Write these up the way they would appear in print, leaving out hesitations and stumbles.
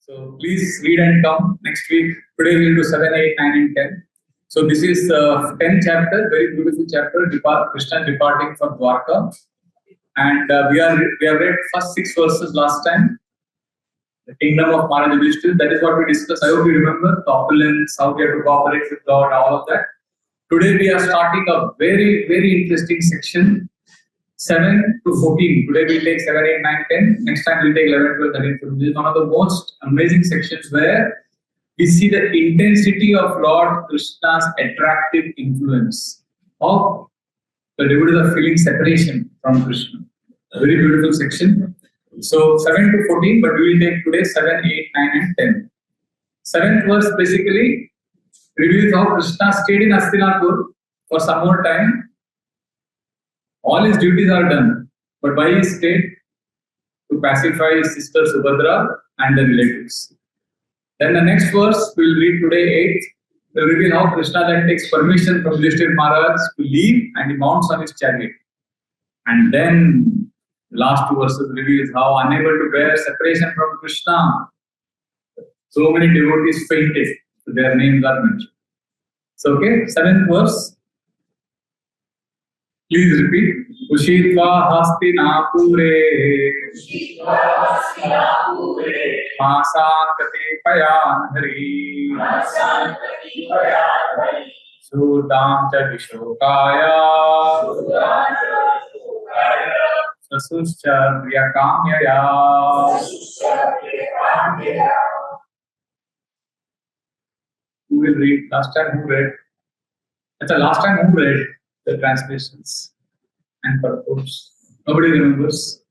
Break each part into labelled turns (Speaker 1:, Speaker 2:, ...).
Speaker 1: So please read and come next week. Today we will do 7, 8, 9, and 10. So this is 10th chapter, very beautiful chapter. Krishna departing from Dwarka, and we have read first 6 verses last time. The kingdom of Maharaj Yudhishthira. That is what we discussed. I hope you remember the opulence, how we have to cooperate with God, all of that. Today we are starting a very, very interesting section, 7 to 14. Today we'll take 7, 8, 9, 10. Next time we'll take 11, 12, 13, 14. This is one of the most amazing sections where we see the intensity of Lord Krishna's attractive influence. Of the devotees are feeling separation from Krishna. A very beautiful section. So 7 to 14, but we will take today 7, 8, 9, and 10. 7th verse basically reveals how Krishna stayed in Hastinapur for some more time. All his duties are done, but why he stayed? To pacify his sister Subhadra and the relatives. Then the next verse we will read today, 8th, will reveal how Krishna then takes permission from Yudhishthira Maharaj to leave and he mounts on his chariot. And then the last 2 verses reveals how unable to bear separation from Krishna, so many devotees fainted. So their names are mentioned. So okay, 7th verse. Please repeat. Ushitva Hastinapure Masankate Payanhari Sudam Chadishokaya Sasuscha Priyakamyaya. Who will read? Last time who read? That's the last time who read the translations and purports. Nobody remembers.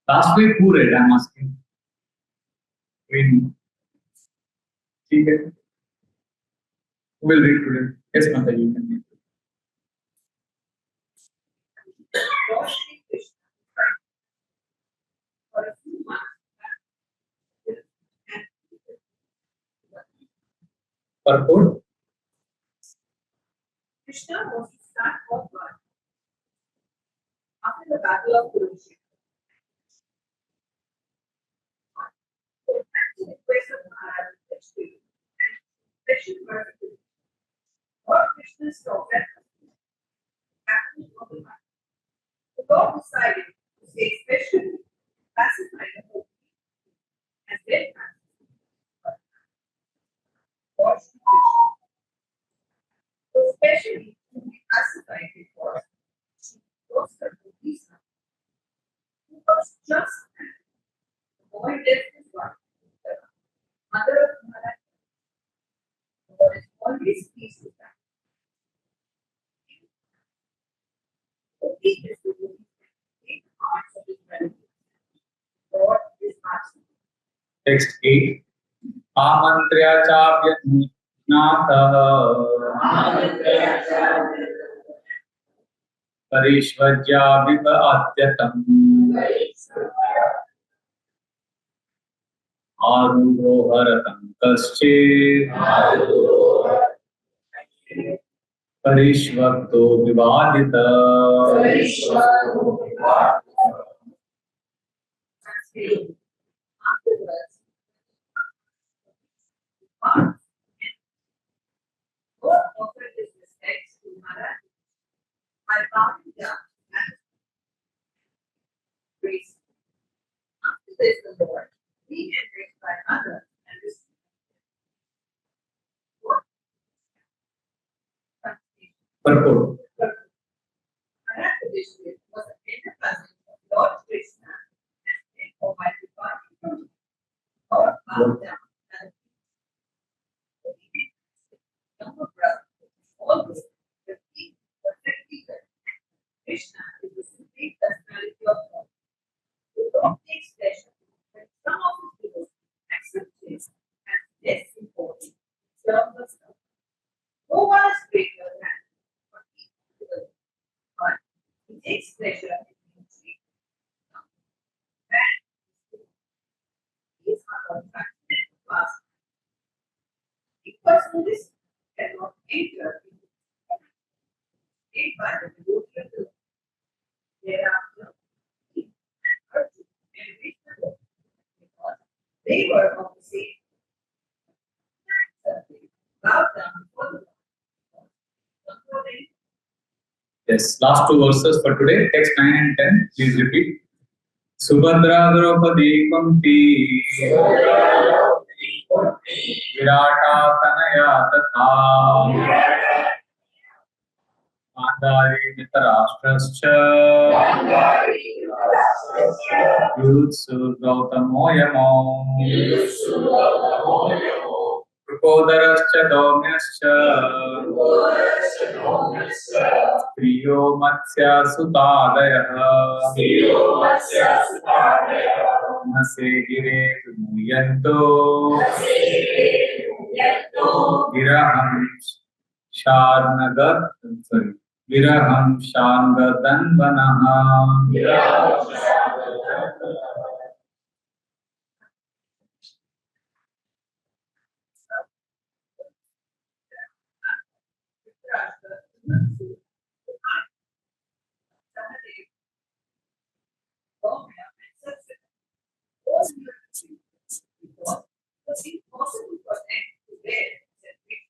Speaker 1: Last week who read? I'm asking. Okay. Who will read today? Yes, Mata, you can read. Purport.
Speaker 2: Krishna was the son of God. After the battle of Kurukshetra, the request of Maharaj Yudhishthira and special mercy, Lord Krishna saw that happening on the battle. The Lord decided to say specially pacify the whole people and then pacify Lord Krishna. So especially to be pacified because she was the Buddhist who was just the boy left his wife, the mother of Maharaj. God is always pleased with that. Only this devotee can take the hearts of his relatives. God is absolute.
Speaker 1: Text 8. Amantrya Chavya Parishvajya Viva Adyatam Aruro Haratam Kaschet Parishvakto Vivadita.
Speaker 2: Afterwards, God offered his respects to Maharaj by bowing down and praising. After this, the Lord, being embraced by others and received what?
Speaker 1: Purport.
Speaker 2: Maharaj Yudhishthira was a tender cousin of Lord Krishna and Almighty God. God bowed down and younger brother, always the king, perfectly good. Krishna is the supreme personality of God. The Lord takes pleasure when some of his people accept this as less important in terms of stuff. No one is greater than or equal to the Lord, but he takes pleasure in being treated. And these are not practiced past. Because this cannot enter into the made by the devotee of the Lord. Thereafter, he and Arjuna and They were of the same. Bowed down before the Lord.
Speaker 1: Yes, last two verses for today, text 9 and 10. Please repeat. Subhadra Draupadi Kunti Virata Tanaya Tatha Mandari Dhritarashtrascha Yudsu Gautamoyamo Rukodarascha Domyascha Priyo Matsya Sutadaya Nase Gire Muyanto Viraham Sharnagat sorry Viraham Shangatan Vanaha
Speaker 2: It's impossible for them to bear separation.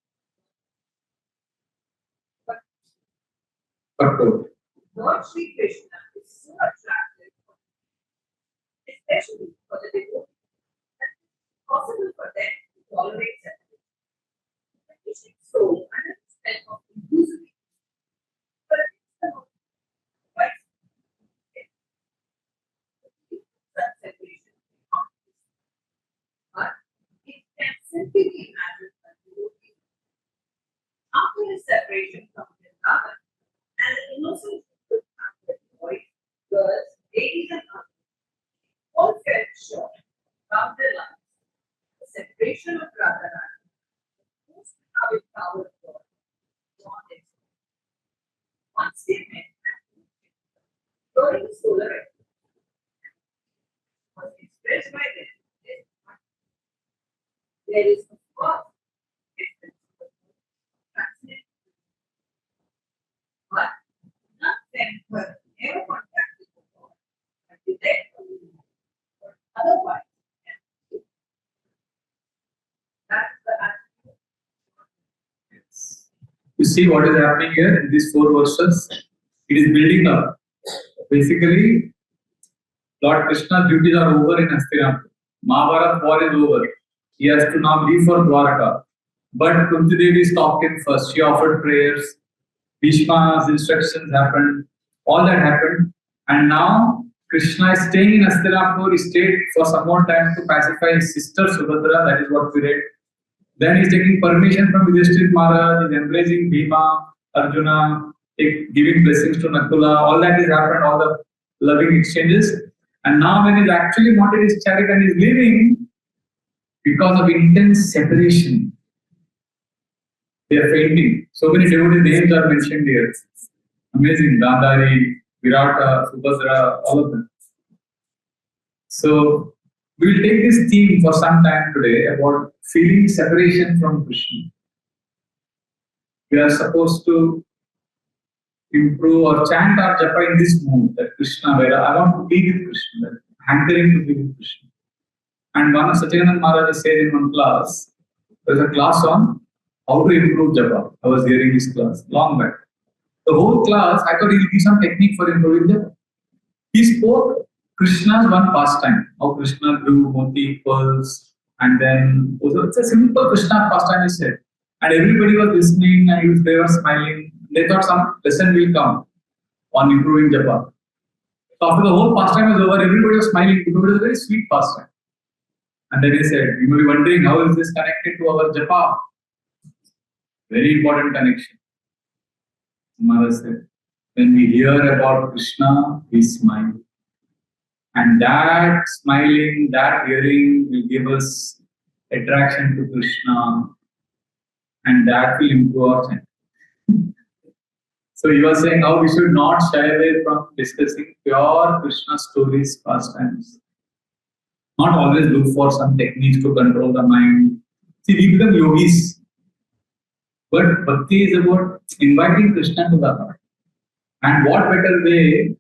Speaker 2: But
Speaker 1: Purport.
Speaker 2: Lord Sri Krishna is so attractive, especially for the devotee, that it's possible for them to tolerate separation. The Krishna soul under the spell of illusory, but it's the right such separation. But it can simply be imagined by the devotee. After his separation from his lover, and the innocent boys, girls, ladies, and others all felt sure about their lives. The separation of Radharani, the most beloved power of God, beyond it. Once they met during the solar eclipse, was expressed by them. There is, of course, difference translated. But none of them were ever contacted before, but they then or otherwise. That's the attitude.
Speaker 1: Yes. You see what is happening here in these four verses? It is building up. Basically, Lord Krishna's duties are over in Hastinapur. Mahabharat war is over. He has to now leave for Dwarka. But Kunti Devi stopped him first. She offered prayers. Bhishma's instructions happened. All that happened. And now Krishna is staying in Hastinapur. He stayed for some more time to pacify his sister Subhadra. That is what we read. Then he's taking permission from Yudhishthira Maharaj. He's embracing Bhima, Arjuna, giving blessings to Nakula. All that has happened. All the loving exchanges. And now when he's actually wanted his chariot and he's leaving, because of intense separation, they are fainting. So many devotees' names are mentioned here. Amazing. Dandari, Virata, Subhadra, all of them. So we will take this theme for some time today about feeling separation from Krishna. We are supposed to improve or chant our japa in this mood that Krishna, where I want to be with Krishna, that hankering to be with Krishna. And one of Sachidanand Maharaj said in one class, there was a class on how to improve japa. I was hearing this class long back. The whole class, I thought he will give some technique for improving japa. He spoke Krishna's one pastime, how Krishna grew moti pearls, and then it's a simple Krishna pastime, he said. And everybody was listening and they were smiling. They thought some lesson will come on improving japa. So after the whole pastime was over, everybody was smiling because it was a very sweet pastime. And then he said, you may be wondering, how is this connected to our japa? Very important connection. Maharaj said, when we hear about Krishna, we smile. And that smiling, that hearing will give us attraction to Krishna. And that will improve our chant. So he was saying how we should not shy away from discussing pure Krishna stories, pastimes. Not always look for some techniques to control the mind. See, we become yogis. But bhakti is about inviting Krishna to the heart. And what better way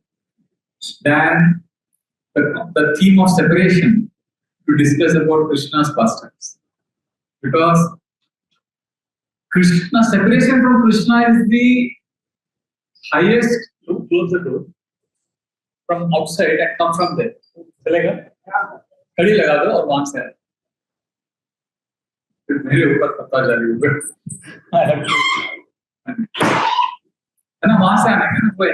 Speaker 1: than the theme of separation to discuss about Krishna's pastimes. Because Krishna, separation from Krishna is the highest. Close the door from outside and come from there. चलेगा? कड़ी लगा दो और वहां से फिर मेरे ऊपर पता जा रही ऊपर है ना वहां से आने का ना कोई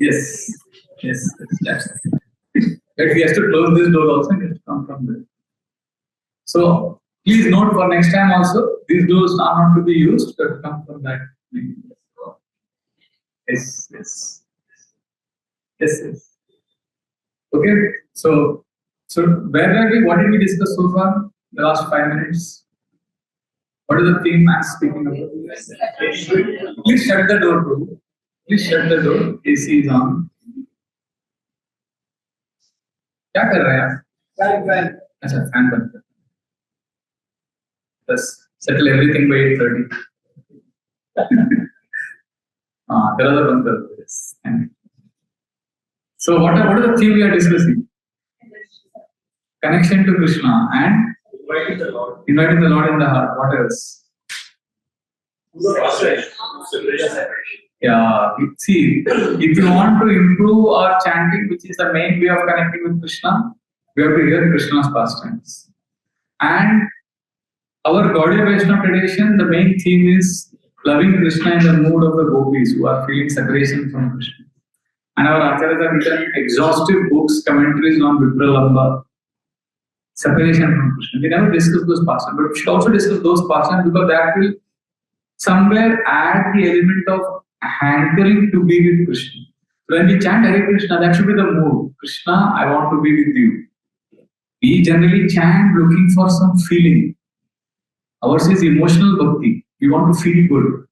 Speaker 1: yes that's but he has to close this door also and he has to come from there. So please note for next time also these doors are not to be used but come from that. Yes. Okay, so where were we? What did we discuss so far? The last 5 minutes. What is the theme I'm speaking about? Please shut the door, bro. Please shut the door. AC is on. क्या कर रहे हैं आप? Fan. अच्छा fan बंद कर. Let's settle everything by 8:30. There are the yes. So what is the theme we are discussing? Connection to Krishna and inviting the Lord in the heart. What else? Yeah, see, if you want to improve our chanting, which is the main way of connecting with Krishna, we have to hear Krishna's pastimes. And our Gaudiya Vaishnava tradition, the main theme is loving Krishna in the mood of the gopis who are feeling separation from Krishna. And our acharyas have written exhaustive books, commentaries on Vipralamba, separation from Krishna. We never discuss those pastimes, but we should also discuss those pastimes because that will somewhere add the element of hankering to be with Krishna. So when we chant Hare Krishna, that should be the mood. Krishna, I want to be with you. We generally chant looking for some feeling. Ours is emotional bhakti. We want to feel good.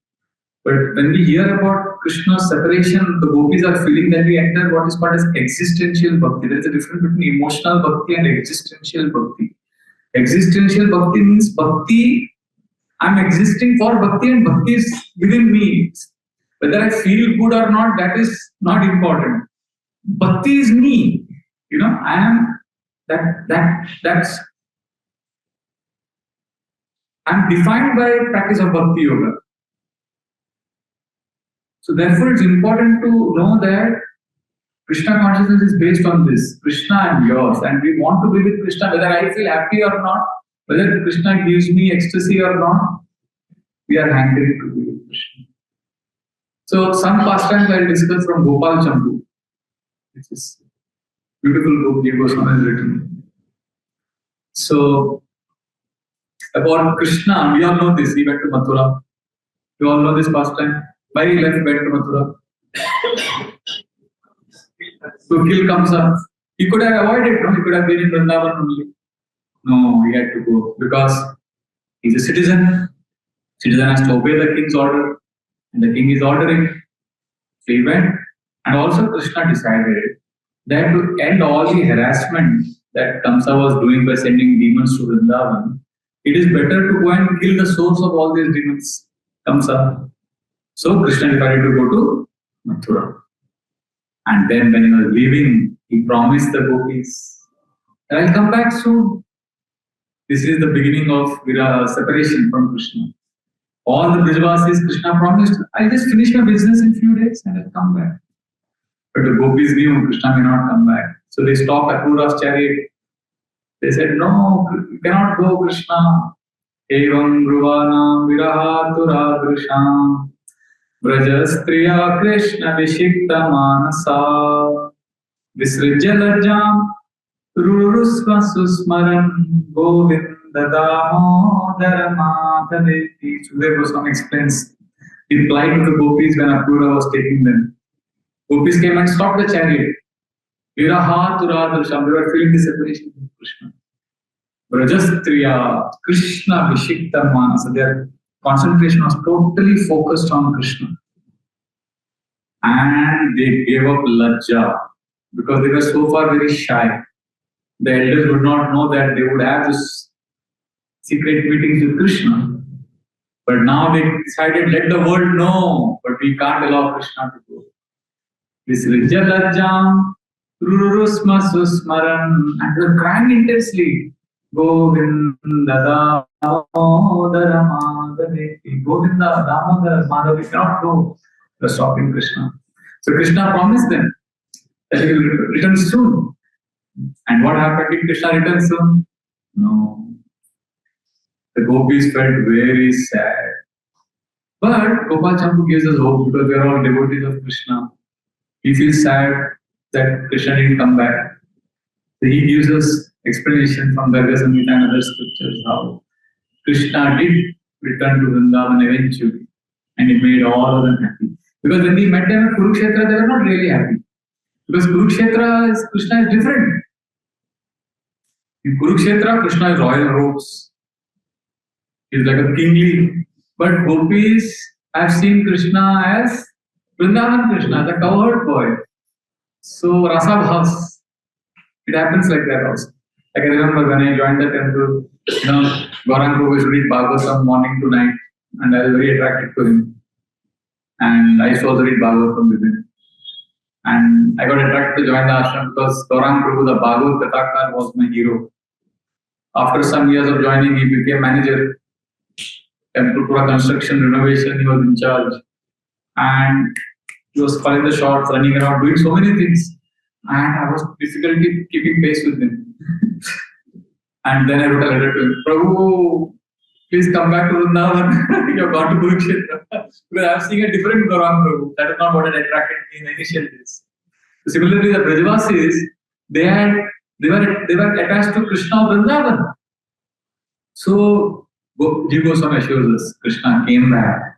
Speaker 1: But when we hear about Krishna's separation, the gopis are feeling that we enter what is called as existential bhakti. There is a difference between emotional bhakti and existential bhakti. Existential bhakti means bhakti, I'm existing for bhakti and bhakti is within me. Whether I feel good or not, that is not important. Bhakti is me. I am that's I'm defined by practice of bhakti yoga. So therefore it's important to know that Krishna consciousness is based on this, Krishna and yours, and we want to be with Krishna whether I feel happy or not, whether Krishna gives me ecstasy or not, we are hankering to be with Krishna. So some pastimes I will discuss from Gopal Chambu, which is beautiful book Jiva Goswami has written. So about Krishna, we all know this, he went to Mathura. You all know this pastime. Why he went to Mathura? So kill comes up. He could have avoided, no? He could have been in Vrindavan only. No, he had to go because he's a citizen. Citizen has to obey the king's order. And the king is ordering. So he went. And also Krishna decided that to end all the harassment that Kamsa was doing by sending demons to Vrindavan, it is better to go and kill the source of all these demons, Kamsa. So Krishna decided to go to Mathura. And then when he was leaving, he promised the gopis, I'll come back soon. This is the beginning of separation from Krishna. All the Brajavasis, Krishna promised, I'll just finish my business in few days and I'll come back. But the gopis knew Krishna may not come back. So they stopped Akrura's chariot. They said, no, you cannot go, Krishna. Evam Ruvanam Virahatura Drisham Vrajastriya Krishna Vishikta Manasa Visrijjalajam Rurusva Susmaran Govinda Damodara Madhaveti. Sudhir Goswami explains. He replied to the gopis when Akrura was taking them. Gopis came and stopped the chariot. Virahatura Drisham. They were feeling the separation from Krishna. Vrajastriya Krishna Vishikta Manasa. Their concentration was totally focused on Krishna. And they gave up Lajja because they were so far very shy. The elders would not know that they would have this secret meetings with Krishna. But now they decided, let the world know, but we can't allow Krishna to go. Visrijya lajjam, rurusma susmaran, and they were crying intensely. Govinda Damodara Madhaveti. Govinda Damodara Madhav, we cannot go. They were stopping Krishna. So Krishna promised them that he will return soon. And what happened? Did Krishna return soon? No. The gopis felt very sad. But Gopal Champu gives us hope because we are all devotees of Krishna. We feel sad that Krishna didn't come back. So he gives us explanation from Bhagavad Gita and other scriptures how Krishna did return to Vrindavan eventually and he made all of them happy. Because when we met them at Kurukshetra, they were not really happy. Because Kurukshetra Krishna is different. In Kurukshetra, Krishna is royal robes. He is like a kingly. But gopis have seen Krishna as Vrindavan Krishna, the cowherd boy. So Rasa Bhas. It happens like that also. Like I remember when I joined the temple, Gaurang Prabhu used to read Bhagavatam morning to night, and I was very attracted to him. And I used to also read Bhagavatam with him. And I got attracted to join the ashram because Gaurang Prabhu, the Bhagavad Kathakar, was my hero. After some years of joining, he became manager. Temple Pura construction, renovation, he was in charge. And he was calling the shots, running around, doing so many things. And I was difficulty keeping pace with him. And then I wrote a letter to him, Prabhu, please come back to Vrindavan. You have gone to Kurukshetra. Because I am seeing a different Gaurang Prabhu. That is not what had attracted me in the initial days. So similarly, the Brajavasis, they were attached to Krishna of Vrindavan. So Jiva Goswami assures us Krishna came back.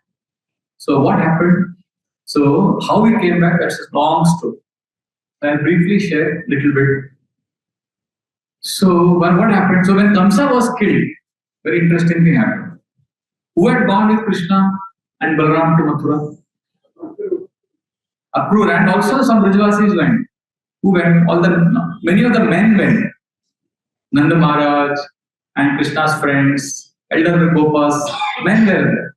Speaker 1: So what happened? So how he came back, that's a long story. I'll briefly share a little bit. So what happened? So when Kamsa was killed, very interesting thing happened. Who had gone with Krishna and Balaram to Mathura? Akrura, and also some Brajavasis went. Who went? Many of the men went. Nanda Maharaj and Krishna's friends, elder Gopas, men were there.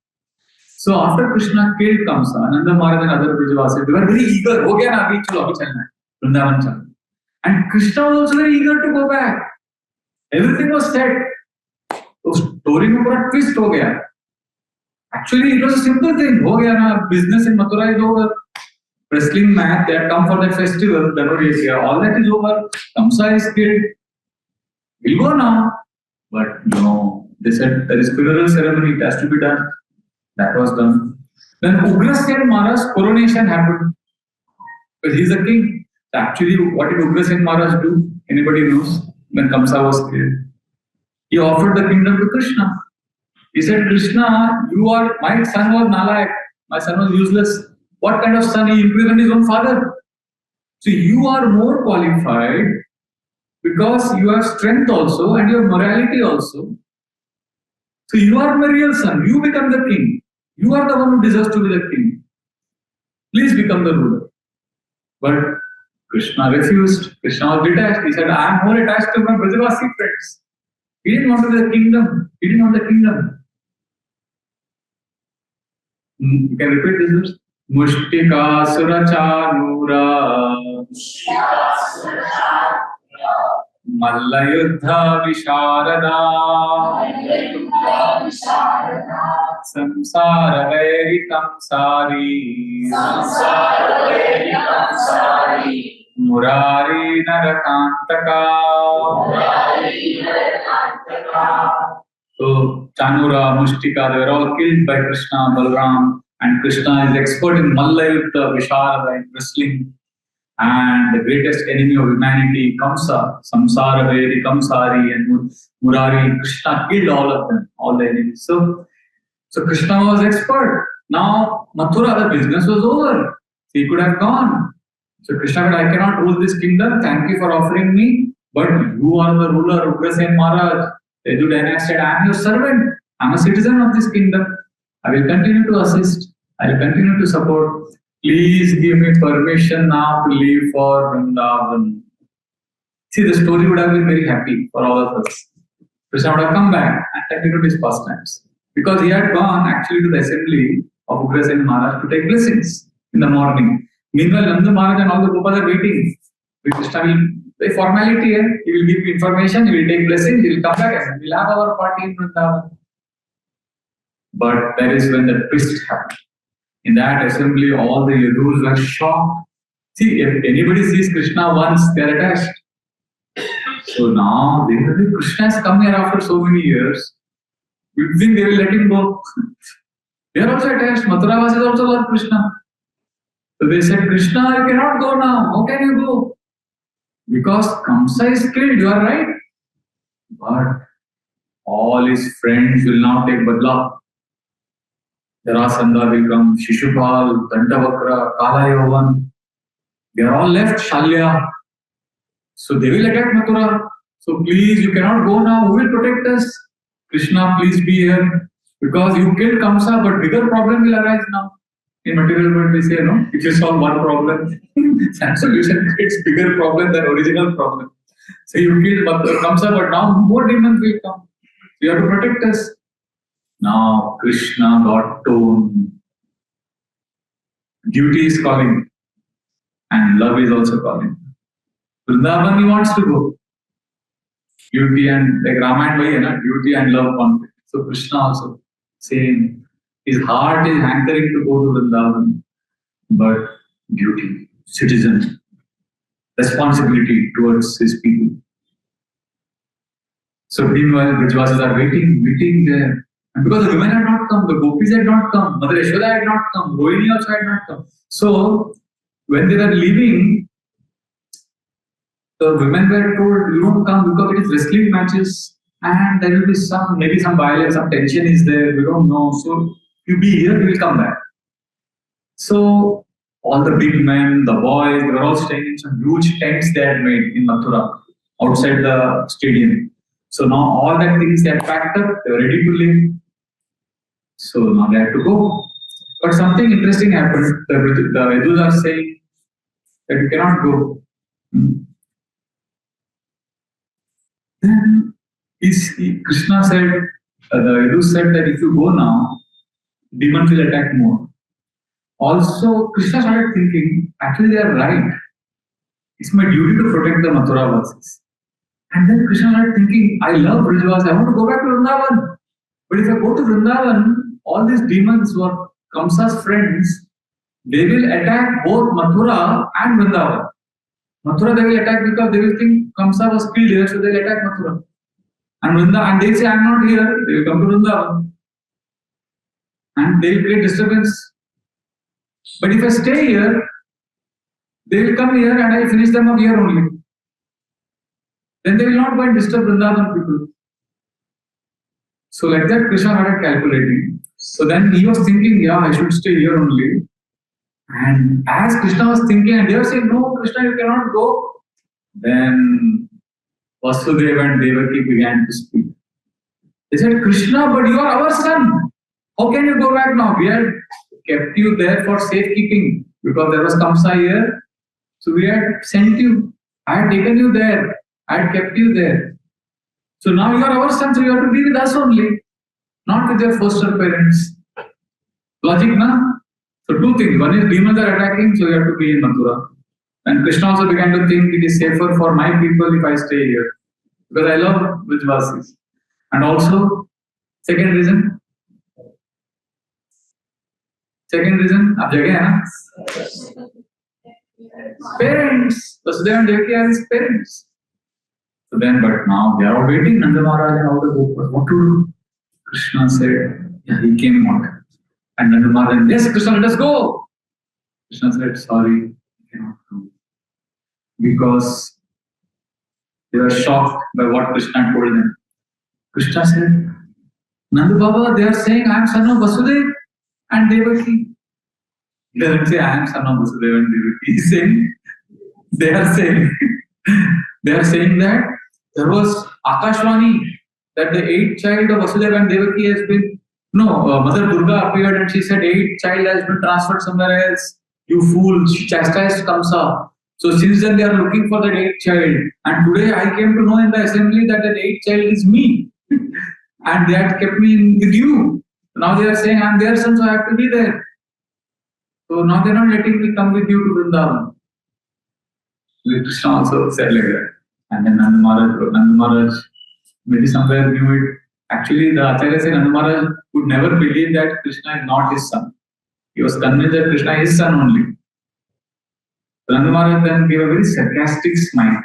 Speaker 1: So after Krishna killed Kamsa, Nanda Maharaj and other Brajavasis, they were very eager. Ho gaya na, abhi chalo, abhi chalna hai. Vrindavan chalna. And Krishna was also very eager to go back. Everything was set. So story mein pura twist ho gaya. Actually, it was a simple thing. Ho gaya na, business in Mathura is over. Wrestling match, they had come for that festival, all that is over. Kamsa is killed. We'll go now. But no, they said there is funeral ceremony, it has to be done. That was done. Then Ugrasen Maharaj's coronation happened. Because he's a king. Actually, what did Ugrasen Maharaj do? Anybody knows? When Kamsa was killed, he offered the kingdom to Krishna. He said, Krishna, my son was Nalayak, my son was useless. What kind of son? He imprisoned his own father. So you are more qualified because you have strength also and you have morality also. So you are my real son. You become the king. You are the one who deserves to be the king. Please become the ruler. But Krishna refused. Krishna was detached. He said, I am more attached to my Brajavasi friends. He didn't want to be the kingdom. He didn't want the kingdom. You can repeat this verse. Mushtika surachanura Mallayuddha visharada Samsara vairikam sari Murari narakantaka. So Chanura, Mushtika, they were all killed by Krishna, Balaram, and Krishna is expert in Mallayuddha, Visharada, in wrestling. And the greatest enemy of humanity, Kamsa, Samsara, Vairi, Kamsari, and Murari, Krishna killed all of them, all the enemies. So Krishna was expert. Now Mathura, the business was over. He could have gone. So Krishna said, I cannot rule this kingdom. Thank you for offering me. But you are the ruler, Ugrasen Maharaj. Teju dynasty said, I am your servant. I am a citizen of this kingdom. I will continue to assist. I will continue to support. Please give me permission now to leave for Vrindavan. See, the story would have been very happy for all of us. Krishna would have come back and continued his pastimes. Because he had gone actually to the assembly of Ugrasen Maharaj to take blessings in the morning. Meanwhile, Nanda Maharaj and all the Gopas are waiting. Krishna will, the formality here, he will give information, he will take blessings, he will come back and we'll have our party in Vrindavan. But that is when the twist happened. In that assembly, all the Yadus were shocked. See, if anybody sees Krishna once, they are attached. So now, Krishna has come here after so many years. You think they will let him go? They are also attached. Mathuravas also love Krishna. So they said, Krishna, you cannot go now. How can you go? Because Kamsa is killed, you are right. But all his friends will now take Badla. Jarasandha will come, Shishupal, Dandavakra, Kalayavan. They are all left, Shalya. So they will attack Mathura. So please, you cannot go now. Who will protect us? Krishna, please be here. Because you killed Kamsa, but bigger problem will arise now. In material world, we say, no, if you solve one problem, that solution creates bigger problem than original problem. So you killed Kamsa, but now more demons will come. So you have to protect us. Now Krishna got tone. Duty is calling, and love is also calling. Vrindavan, he wants to go. Duty and like Ramayana, duty and love conflict. So Krishna also same. His heart is hankering to go to Vrindavan, but duty, citizen, responsibility towards his people. So meanwhile, Brajvasis are waiting there. And because the women had not come, the gopis had not come, Mother Yashoda had not come, Rohini also had not come. So when they were leaving, the women were told, you don't come because it is wrestling matches and there will be maybe some violence, some tension is there, we don't know. So you be here, we will come back. So all the big men, the boys, they were all staying in some huge tents they had made in Mathura, outside the stadium. So now all that things they had packed up, they were ready to leave. So now they had to go. But something interesting happened. The Yadus are saying that you cannot go. Then Krishna said, the Yadus said that if you go now, demons will attack more. Also, Krishna started thinking, actually they are right. It's my duty to protect the Mathuravasis. And then Krishna started thinking, I love Vrajavas, I want to go back to Vrindavan. But if I go to Vrindavan, all these demons who are Kamsa's friends, they will attack both Mathura and Vrindavan. Mathura they will attack because they will think Kamsa was killed here, so they will attack Mathura. And they say, I'm not here, they will come to Vrindavan. And they will create disturbance. But if I stay here, they will come here and I will finish them up here only. Then they will not go and disturb Vrindavan people. So like that, Krishna started calculating. So then he was thinking, yeah, I should stay here only. And as Krishna was thinking, and they were saying, no, Krishna, you cannot go. Then Vasudeva and Devaki began to speak. They said, Krishna, but you are our son. How can you go back now? We had kept you there for safekeeping because there was Kamsa here. So we had sent you. I had taken you there. I had kept you there. So now you are our son, so you have to be with us only, not with your foster parents. Logic, na? So two things. One is demons are attacking, so you have to be in Mathura. And Krishna also began to think it is safer for my people if I stay here. Because I love Vrajavasis. And also, second reason, ab jagah hai na? Parents. Vasudeva and Devaki are his parents. So then, but now they are all waiting, Nanda Maharaj and all the Gopas. What to do? Krishna said, yeah, he came out. And Nanda Maharaj, yes, Krishna, let us go. Krishna said, sorry, I cannot go. Because they were shocked by what Krishna told them. Krishna said, Nanda Baba, they are saying, I am son of Vasudeva and Devaki. He doesn't say, I am son of Vasudeva and Devaki. He is saying, they are saying that there was Akashvani, that the eighth child of Vasudeva and Devaki has been, Mother Durga appeared and she said, eighth child has been transferred somewhere else. You fool, she chastised Kamsa. So since then they are looking for that eighth child. And today I came to know in the assembly that that eighth child is me. And they had kept me with you. Now they are saying, I am their son, so I have to be there. So now they're not letting me come with you to Vrindavan. Krishna also said like that. And then Nanda Maharaj, maybe somewhere knew it. Actually, the Acharya said Nanda Maharaj would never believe that Krishna is not his son. He was convinced that Krishna is his son only. So Nanda Maharaj then gave a very sarcastic smile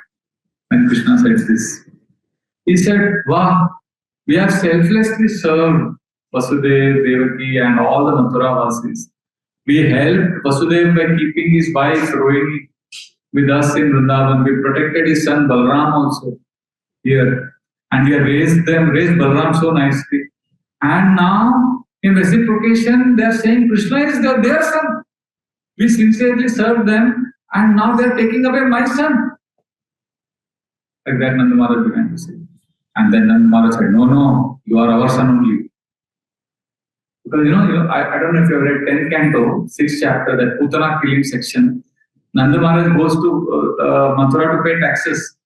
Speaker 1: when Krishna said this. He said, wow, we have selflessly served Vasudev, Devaki and all the Mathura Vasis. We helped Vasudev by keeping his wife Rohini with us in Vrindavan. We protected his son Balram also here. And we have raised Balram so nicely. And now, in reciprocation, they are saying Krishna is their son. We sincerely served them and now they are taking away my son. Like that Nanda Maharaj began to say. And then Nanda Maharaj said, no, you are our son only. Because I don't know if you have read 10th canto, 6th chapter, that Putana killing section. Nanda Maharaj goes to Mathura to pay taxes.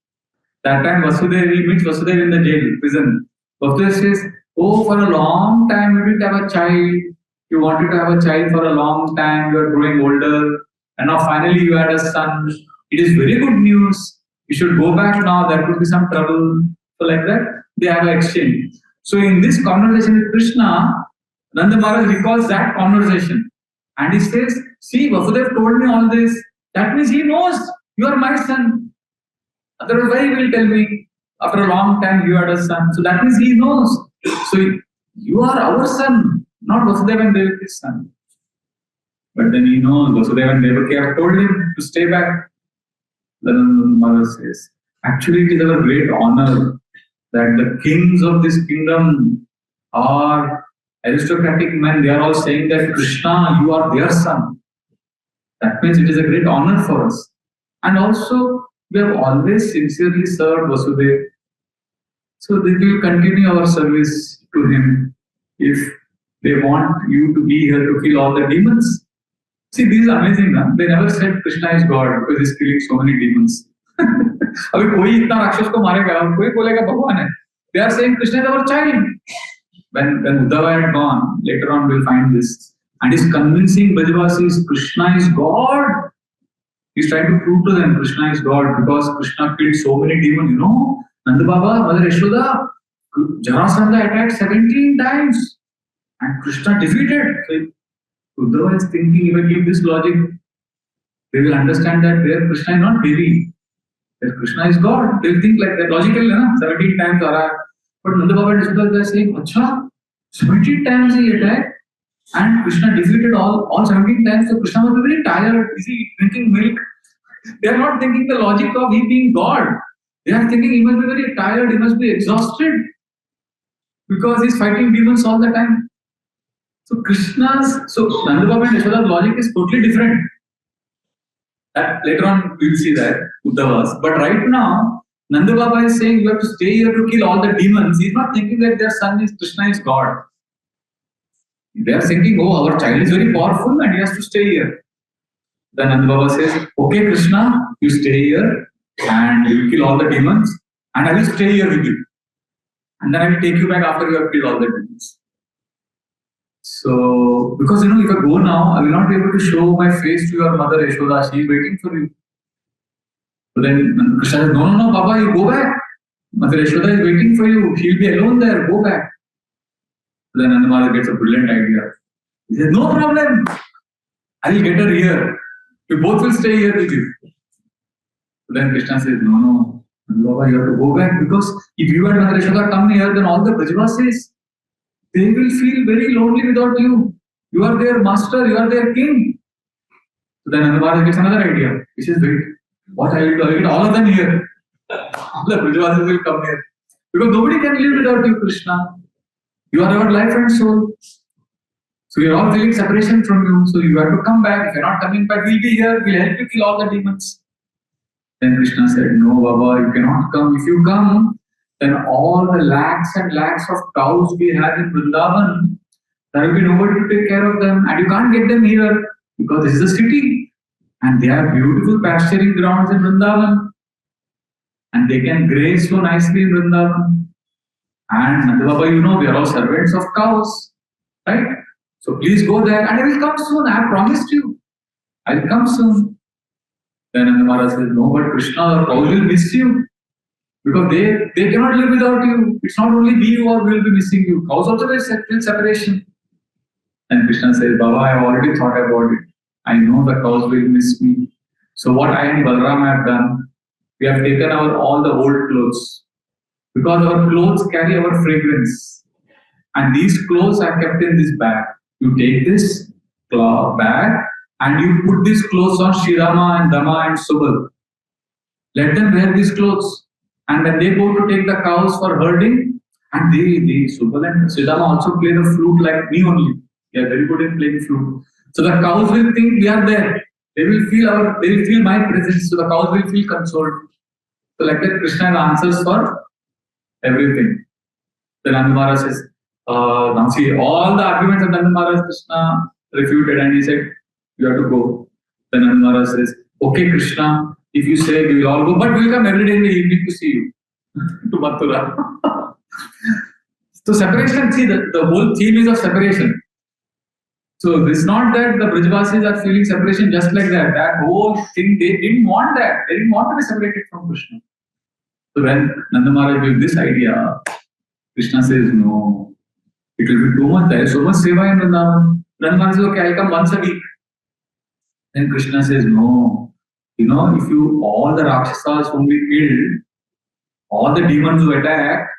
Speaker 1: That time he meets Vasudev in the jail, prison. Vasudev says, oh, for a long time you didn't have a child. You wanted to have a child for a long time. You are growing older. And now finally you had a son. It is very good news. You should go back now. There could be some trouble. So like that, they have an exchange. So in this conversation with Krishna, Nanda Maharaj recalls that conversation. And he says, see, Vasudev told me all this. That means he knows you are my son. Otherwise, why he will tell me after a long time you had a son? So that means he knows. So you are our son, not Vasudeva and Devaki's son. But then he knows Vasudeva and Devaki have told him to stay back. Then Maharaj says, actually it is our great honor that the kings of this kingdom are aristocratic men. They are all saying that Krishna, you are their son. That means it is a great honor for us. And also, we have always sincerely served Vasudeva. So they will continue our service to him if they want you to be here to kill all the demons. See, this is amazing. Huh? They never said Krishna is God because he's killing so many demons. अभी कोई इतना राक्षस को मारेगा और कोई बोलेगा भगवान है. They are saying Krishna is our child. When Uddhava had gone, later on we'll find this. And he's convincing Brajavasis Krishna is God. He's trying to prove to them Krishna is God because Krishna killed so many demons. Nanda Baba, Mother Yashoda, Jarasandha attacked 17 times and Krishna defeated. So Uddhava is thinking, if I keep this logic, they will understand that their Krishna is not Devi. Their Krishna is God. They will think like that. Logically, 17 times. But Nanda Baba and Yashoda are saying, Acha, 17 times he attacked. And Krishna defeated all 17 times. So Krishna was very tired. Is he drinking milk? They are not thinking the logic of he being God. They are thinking he must be very tired, he must be exhausted. Because he is fighting demons all the time. So Nanda Baba and Yashoda's logic is totally different. That later on we will see that, Uddhava's. But right now, Nanda Baba is saying you have to stay here to kill all the demons. He is not thinking that their son is Krishna is God. They are thinking, oh, our child is very powerful and he has to stay here. Then Nanda Baba says, okay, Krishna, you stay here and you will kill all the demons and I will stay here with you. And then I will take you back after you have killed all the demons. So, because if I go now, I will not be able to show my face to your mother Yashoda. She is waiting for you. So then Krishna says, no, Baba, you go back. Mother Yashoda is waiting for you. She will be alone there. Go back. Then Nanda Maharaj gets a brilliant idea. He says, no problem. I will get her here. We both will stay here with you. So then Krishna says, no, Nanda Baba, you have to go back because if you and Mother Yashoda come here, then all the Brajavasis, they will feel very lonely without you. You are their master, you are their king. So then Nanda Maharaj gets another idea. He says, wait, what I will do? I will get all of them here. All the Brajavasis will come here. Because nobody can live without you, Krishna. You are our life and soul. So we are all feeling separation from you. So you have to come back. If you are not coming back, we'll be here. We'll help you kill all the demons. Then Krishna said, no, Baba, you cannot come. If you come, then all the lakhs and lakhs of cows we have in Vrindavan, there will be nobody to take care of them. And you can't get them here because this is a city. And they have beautiful pasturing grounds in Vrindavan. And they can graze so nicely in Vrindavan. And Nanda Baba, we are all servants of cows. Right? So please go there and I will come soon. I have promised you. I'll come soon. Then Nanda Maharaj says, no, but Krishna, the cows will miss you. Because they cannot live without you. It's not only we who will be missing you. Cows also will feel separation. And Krishna says, Baba, I have already thought about it. I know the cows will miss me. So what I and Balram have done, we have taken all the old clothes. Because our clothes carry our fragrance. And these clothes are kept in this bag. You take this bag and you put these clothes on Shirama and Dama and Subal. Let them wear these clothes. And when they go to take the cows for herding, and Subal and Shirama also play the flute like me only. They are very good in playing flute. So the cows will think we are there. They will feel my presence. So the cows will feel consoled. So like that, Krishna answers for everything. Then Nanda Maharaj says, now see, all the arguments of Nanda Maharaj, Krishna refuted and he said, you have to go. Then Nanda Maharaj says, okay Krishna, if you say we will all go, but we will come every day in the evening to see you, to Mathura. So separation, see, the whole theme is of separation. So it's not that the Brajvasis are feeling separation just like that. That whole thing, they didn't want that. They didn't want to be separated from Krishna. So when Nanda Maharaj gave this idea, Krishna says, no, it will be too much. There is so much seva in Vrindavan. Nanda Maharaj says, okay, I'll come once a week. Then Krishna says, no, if you, all the Rakshasas whom we killed, all the demons who attacked,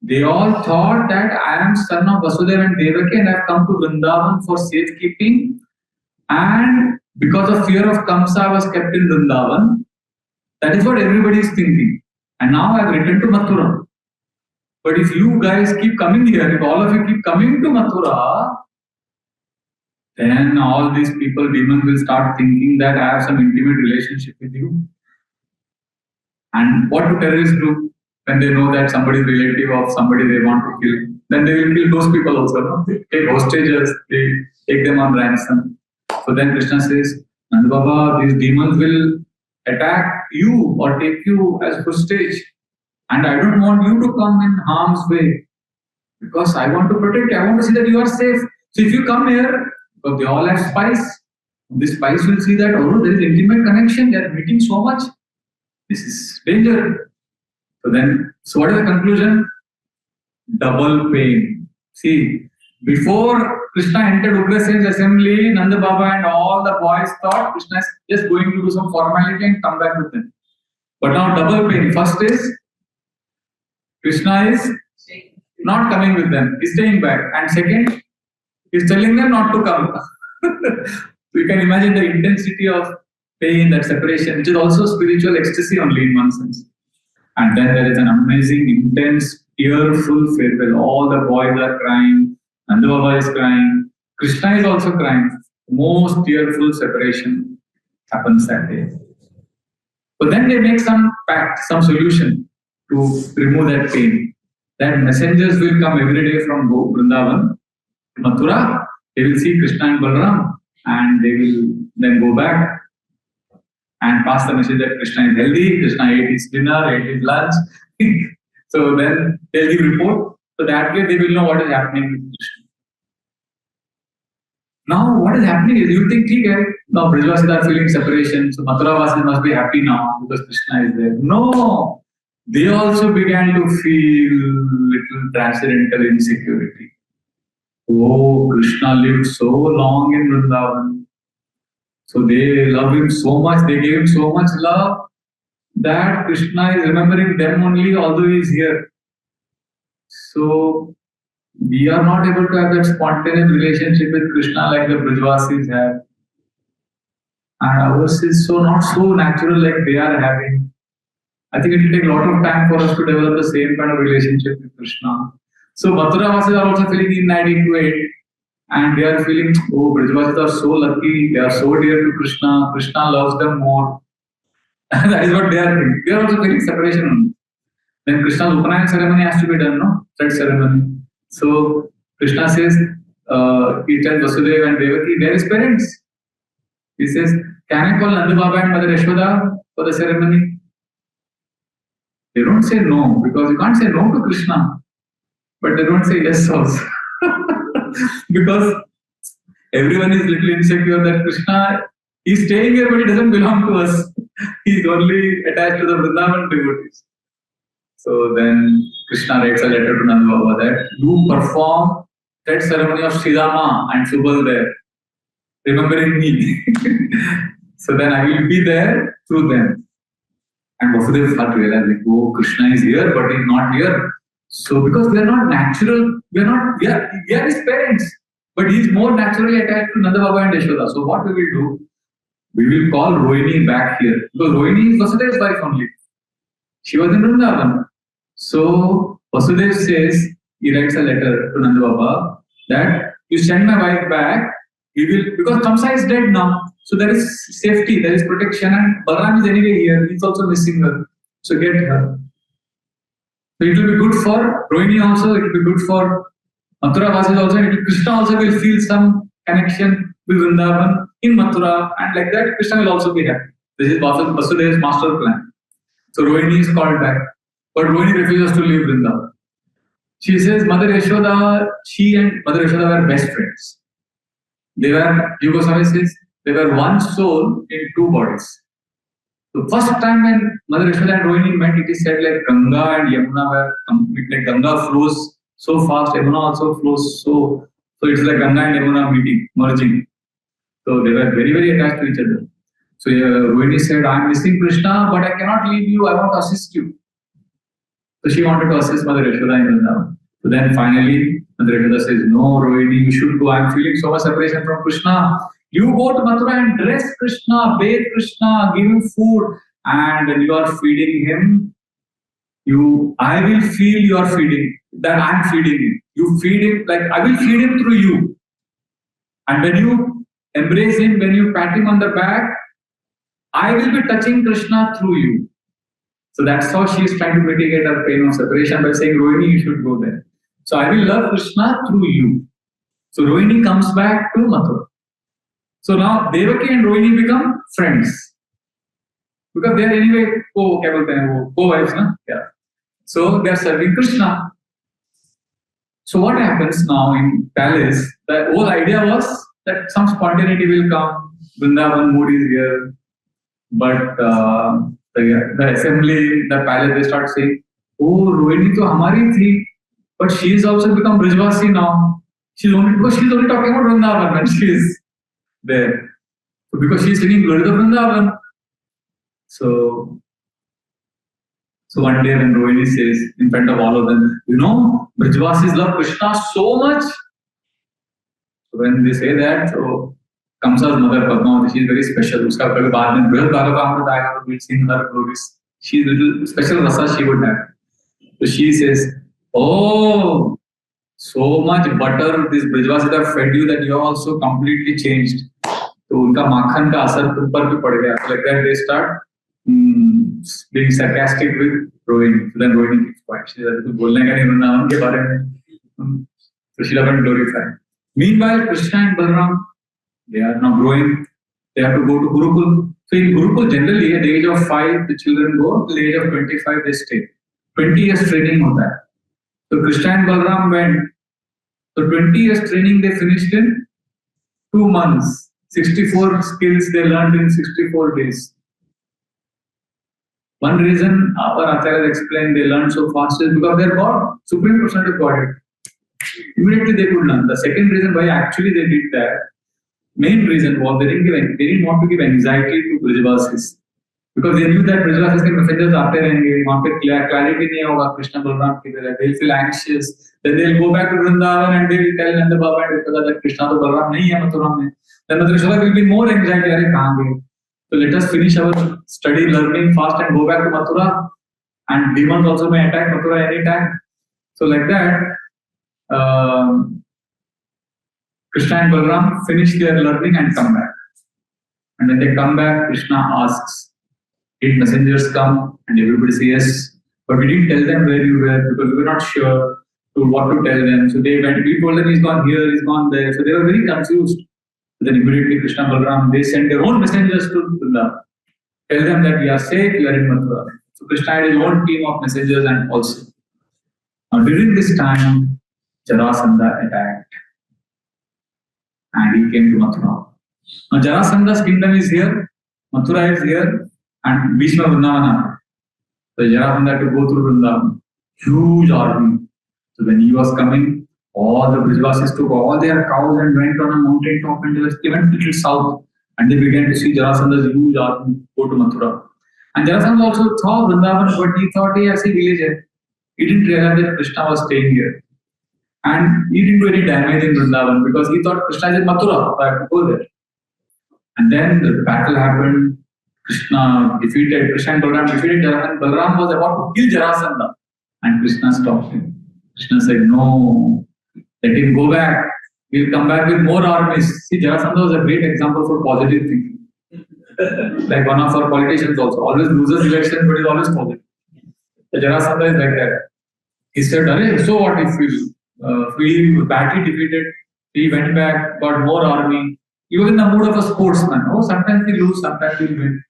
Speaker 1: they all thought that I am son of Vasudeva and Devaki and I have come to Vrindavan for safekeeping. And because of fear of Kamsa, I was kept in Vrindavan. That is what everybody is thinking. And now I have returned to Mathura. But if you guys keep coming here, if all of you keep coming to Mathura, then all these people, demons, will start thinking that I have some intimate relationship with you. And what do terrorists do when they know that somebody is relative of somebody they want to kill? Then they will kill those people also. No? They take hostages, they take them on ransom. So then Krishna says, Nanda Baba, these demons will attack you or take you as hostage. And I don't want you to come in harm's way. Because I want to protect you. I want to see that you are safe. So if you come here, because they all have spies, this spies will see that, oh, there is intimate connection, they are meeting so much. This is danger. So what is the conclusion? Double pain. See, before Krishna entered Ugrasen's assembly, Nanda Baba and all the boys thought Krishna is just going to do some formality and come back with them. But now double pain. First is, Krishna is not coming with them, he's staying back. And second, he's telling them not to come. So you can imagine the intensity of pain, that separation, which is also spiritual ecstasy only in one sense. And then there is an amazing, intense, tearful farewell. All the boys are crying, Nanda Baba is crying, Krishna is also crying. Most tearful separation happens that day. But then they make some pact, some solution to remove that pain. That messengers will come every day from Vrindavan, Mathura. They will see Krishna and Balram, and they will then go back and pass the message that Krishna is healthy, Krishna ate his dinner, ate his lunch. So then they'll give report. So that way they will know what is happening with Krishna. Now what is happening is, you think, okay, now Brajvasis are feeling separation, so Mathura Vasis must be happy now because Krishna is there. No! They also began to feel little transcendental insecurity. Oh, Krishna lived so long in Vrindavan. So they love him so much, they gave him so much love that Krishna is remembering them only, although he is here. So we are not able to have that spontaneous relationship with Krishna like the Brajvasis have. And ours is not so natural like they are having. I think it will take a lot of time for us to develop the same kind of relationship with Krishna. So Mathura Vasis are also feeling inadequate. And they are feeling, oh, Brajvasis are so lucky, they are so dear to Krishna, Krishna loves them more. That is what they are thinking. They are also feeling separation only. Then Krishna's Upanayan ceremony has to be done, no? Thread ceremony. So Krishna says, he tells Vasudeva and Devaki, there is parents. He says, can I call Nanda Baba and Mother Yashoda for the ceremony? They don't say no, because you can't say no to Krishna. But they don't say yes also. Because everyone is little insecure that Krishna He's staying here, but he doesn't belong to us. He's only attached to the Vrindavan devotees. So then Krishna writes a letter to Nanda Baba that you perform that ceremony of Sridama and Subal there, remembering me. So then I will be there through them. And Vasudev had to realize, like, oh, Krishna is here, but he's not here. So because we are not natural, we are his parents, but he is more naturally attached to Nanda Baba and Yashoda. So what we will do? We will call Rohini back here, because Rohini is Vasudev's wife only. She was in Vrindavan. So Vasudev says, he writes a letter to Nanda Baba that you send my wife back, he will, because Kamsa is dead now. So there is safety, there is protection, and Balaram is anyway here, he's also missing her. So get her. So it will be good for Rohini also, it will be good for Mathura Vasis also, Krishna also will feel some connection with Vrindavan in Mathura, and like that Krishna will also be happy. This is Vasudev's master plan. So Rohini is called back, but Rohini refuses to leave Vrindavan. She says Mother Yashoda, she and Mother Yashoda were best friends. They were, Goswami says, they were one soul in two bodies. The first time when Mother Yashoda and Rohini met, it is said like Ganga and Yamuna were like Ganga flows so fast, Yamuna also flows so it's like Ganga and Yamuna meeting, merging. So they were very, very attached to each other. So Rohini said, I am missing Krishna, but I cannot leave you, I want to assist you. So she wanted to assist Mother Yashoda in Vrindavan. So then finally, Mother Yashoda says, no, Rohini, you should go. I am feeling so much separation from Krishna. You go to Mathura and dress Krishna, bathe Krishna, give him food, and you are feeding him. I will feel you are feeding, that I am feeding him. You feed him, like I will feed him through you. And when you embrace him, when you pat him on the back, I will be touching Krishna through you. So that's how she is trying to mitigate her pain of separation by saying, Rohini, you should go there. So I will love Krishna through you. So Rohini comes back to Mathura. So now Devaki and Rohini become friends. Because they are anyway co-wives, na? Yeah. So they are serving Krishna. So what happens now in palace? The whole idea was that some spontaneity will come. Vrindavan mood is here. But the assembly, the palace, they start saying, oh, Rohini to hamari thi, but she is also become Brijvasi now. She's only talking about Vrindavan when she is there. So because she is singing Glory to Vrindavan. So one day when Rohini says in front of all of them, you know, Brijvasis love Krishna so much. So when they say that, so Kamsa's mother Padmavati, she is very special. Uska kabhi baad mein Brihad Bhagavatamrita ayega, we'll sing her glories. She is little special rasa she would have. So she says, oh, so much butter this Brijvasis have fed you that you have also completely changed. So unka makhan ka asar tum par bhi pad gaya. So like that they start being sarcastic with Rohini. So then Rohini keeps quiet. She says, bolne ka nahi Vrindavan ke baare mein. So she doesn't glorify. Meanwhile, Krishna and Balaram, they are now growing. They have to go to Gurukul. So in Gurukul, generally, at the age of 5, the children go. At the age of 25, they stay. 20 years training on that. So Krishna and Balaram went. So 20 years training they finished in 2 months. 64 skills they learned in 64 days. One reason our Acharyas explained they learned so fast is because their God, Supreme Personality of Godhead. Immediately they could learn. The second reason why actually they did that, main reason was they didn't want to give anxiety to Brijvasis. Because they knew that Brijvasis के messengers आते रहेंगे, वहाँ पे clarity नहीं होगा Krishna Balaram की तरह. They'll feel anxious. Then they'll go back to Vrindavan and they'll tell Nanda Baba and Yashoda that Krishna to Balaram नहीं है Mathura में. Then Mother Yashoda will be more anxiety. अरे कहाँ गए? So let us finish our study, learning fast and go back to Mathura. And demons also may attack Mathura anytime. So like that, Krishna and Balaram finish their learning and come back. And when they come back, Krishna asks, did messengers come? And everybody says yes. But we didn't tell them where you were because we were not sure to what to tell them. So they went, we told them he's gone here, he's gone there. So they were very confused. Then immediately Krishna and Balaram, they sent their own messengers to Vrindavan. Tell them that we are safe, we are in Mathura. So Krishna had his own team of messengers and also. Now during this time, Jarasandha attacked. And he came to Mathura. Now Jarasandha's kingdom is here, Mathura is here, and Bhishma Vrindavana. So Jarasandha had to go through Vrindavan. Huge army. So when he was coming, all the Brijvasis took all their cows and went on a mountain top and they went little south. And they began to see Jarasandha's huge army go to Mathura. And Jarasandha also saw Vrindavan, but he thought he has a village. He didn't realize that Krishna was staying here. And he didn't do any damage in Vrindavan because he thought Krishna is in Mathura, so I have to go there. And then the battle happened. Krishna and Balaram defeated Jarasandha. Balaram was about to kill Jarasandha. And Krishna stopped him. Krishna said, no, let him go back. We'll come back with more armies. See, Jarasandha was a great example for positive thinking. Like one of our politicians also, always loses election, but is always positive. So Jarasandha is like that. He said, so what if we were badly defeated, he went back, got more army. He was in the mood of a sportsman. Oh, sometimes we lose, sometimes we win.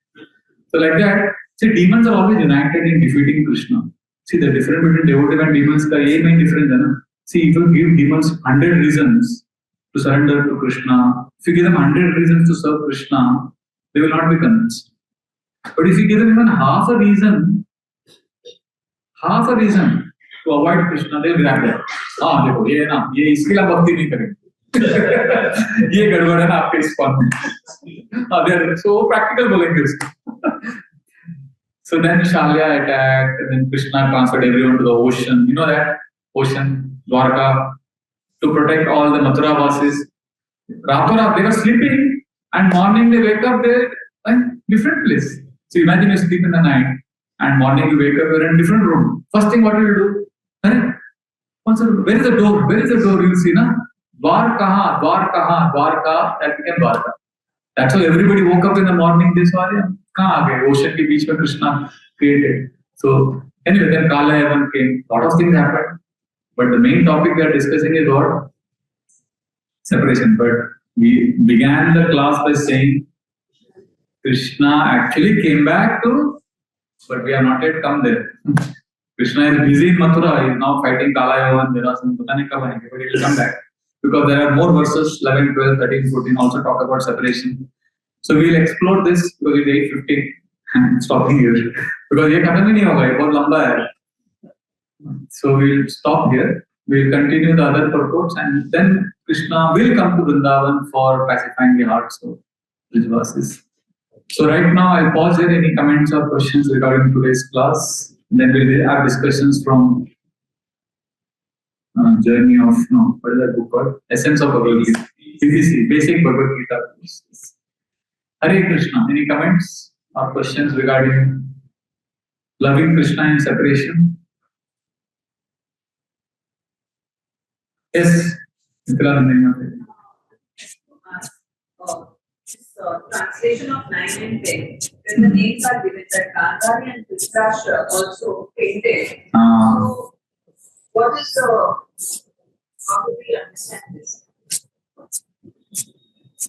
Speaker 1: So like that, see, demons are always united in defeating Krishna. See, the difference between devotee and demons, the main difference is, see, if you give demons 100 reasons to surrender to Krishna, if you give them 100 reasons to serve Krishna, they will not be convinced. But if you give them even half a reason to avoid Krishna, they will grab that. Ah, देखो ये ना, ये इसके लिए भक्ति नहीं करेंगे. ये गड़बड़ है ना आपके इस फॉर्म में. They are so practical बोलेंगे इसको. So then Shalya attacked, and then Krishna transferred everyone to the ocean. You know that ocean, Dwarka, to protect all the Mathura vasis. Ratorab, they were sleeping, and morning they wake up, they're in different place. So imagine you sleep in the night, and morning you wake up, you're in a different room. First thing, what will you do? Where is the door? Where is the door? You'll see, na? Dwarka, that became Dwarka. That's why everybody woke up in the morning. This was kahan aa gaye? Ocean ke beach mein Krishna created. So anyway, then Kala Heaven came. Lot of things happened, but the main topic we are discussing is what? Separation. But we began the class by saying Krishna actually came back to, but we have not yet come there. Krishna is busy in Mathura. He is now fighting Kala Heaven. There are some but he will come back. Because there are more verses, 11, 12, 13, 14, also talk about separation. So we will explore this because it's 8:50 and stopping here. Because ये खत्म ही नहीं होगा, ये बहुत लंबा है. So we will stop here. We will continue the other purports and then Krishna will come to Vrindavan for pacifying the hearts of Brijvasis. So right now I'll pause here. Any comments or questions regarding today's class? Then we will have discussions from journey of what is that book called? Essence of Bhagavad Gita. BBC, Basic Bhagavad Gita. Hare Krishna. Any comments or questions regarding loving Krishna in separation? Yes.
Speaker 2: Translation of 9 and 10, when the names are given that Gandhari and Dhritarashtra also painted. So, what is how do we understand this?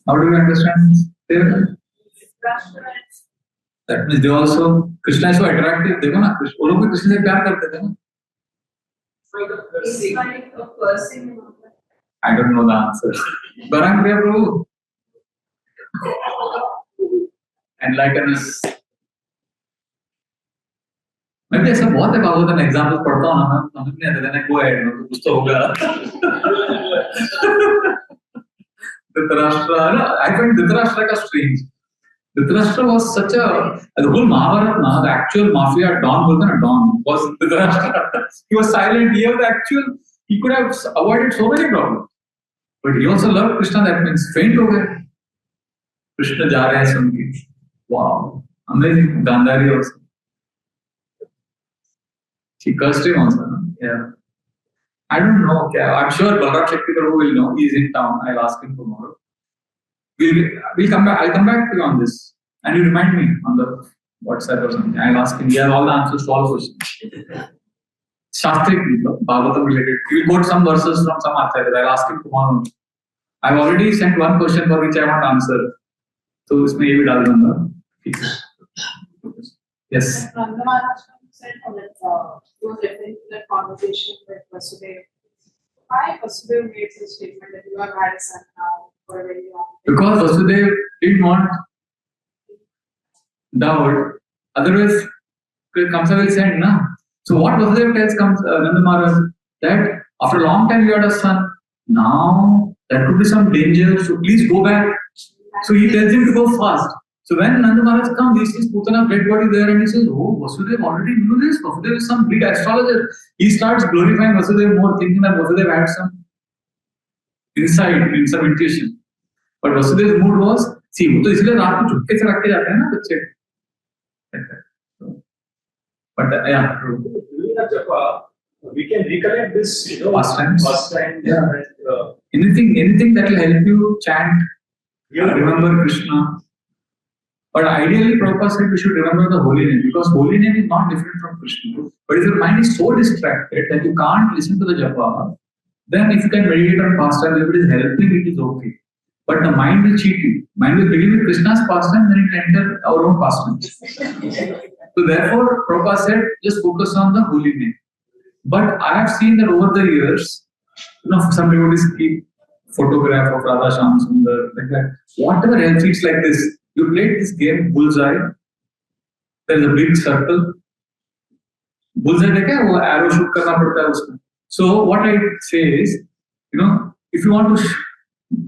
Speaker 1: How do we understand this? That means they also, Krishna is so attractive. देखो ना, वो लोग भी कृष्ण से प्यार करते थे ना.
Speaker 2: It's like a person.
Speaker 1: I don't know the answer. Barang Priya Prabhu. Enlighten us. मैं भी ऐसा बहुत है भागवत में एग्जाम्पल्स पढ़ता हूँ ना, समझ नहीं आता है. Go ahead, तो कुछ तो होगा. Dhritarashtra, I find Dhritarashtra का strange. Dhritarashtra was such the whole Mahabharata, the actual mafia Don was Dhritarashtra. He was silent. He could have avoided so many problems. But he also loved Krishna. That means faint हो गए. Krishna जा रहे हैं सुन के. Wow, amazing. Gandhari also. She cursed him also. No? Yeah. I don't know. I'm sure Balaram Shakti Prabhu will know. He is in town. I'll ask him tomorrow. We'll come back. I'll come back to you on this. And you remind me on the WhatsApp or something. I'll ask him. He has all the answers to all questions. Shastric, Bhagavatam related. He will quote some verses from some author. I'll ask him tomorrow. I've already sent one question for which I want answer. So इसमें ये भी डाल दूँगा. Yes.
Speaker 3: Said that was referring to that conversation with Vasudev. Why Vasudev made the statement that you have had a son now? for a very long time.
Speaker 1: Because Vasudeva didn't want doubt. Otherwise, Kamsa will send, na? So what Vasudeva tells Nanda Maharaj, that after a long time you had a son. Now there could be some danger, so please go back. So he tells him to go fast. So when Nanda Maharaj comes, he sees Putana's dead body there and he says, oh, Vasudeva already knew this. Vasudeva is some big astrologer. He starts glorifying Vasudeva more, thinking that Vasudeva had some insight, some intuition. But Vasudeva's mood was, see, वो तो इसलिए रात को झुक्के से रख के जाते हैं ना बच्चे. But yeah, true.
Speaker 4: During the japa, we can recollect this,
Speaker 1: Pastimes.
Speaker 4: pastimes.
Speaker 1: Yeah.
Speaker 4: And,
Speaker 1: Anything that will help you chant, remember Krishna. But ideally, Prabhupada said we should remember the holy name, because holy name is not different from Krishna. But if your mind is so distracted that you can't listen to the japa, then if you can meditate on pastime, if it is helping, it is okay. But the mind will cheat you. Mind will begin with Krishna's pastime, then it enter our own pastimes. So therefore, Prabhupada said, just focus on the holy name. But I have seen that over the years, some devotees keep photograph of Radha Shyam Sundar, like that. Whatever else, it's like this. You played this game, bullseye. There is a big circle. Bullseye, वो arrow shoot करना पड़ता है उसमें. So what I say is, if you want to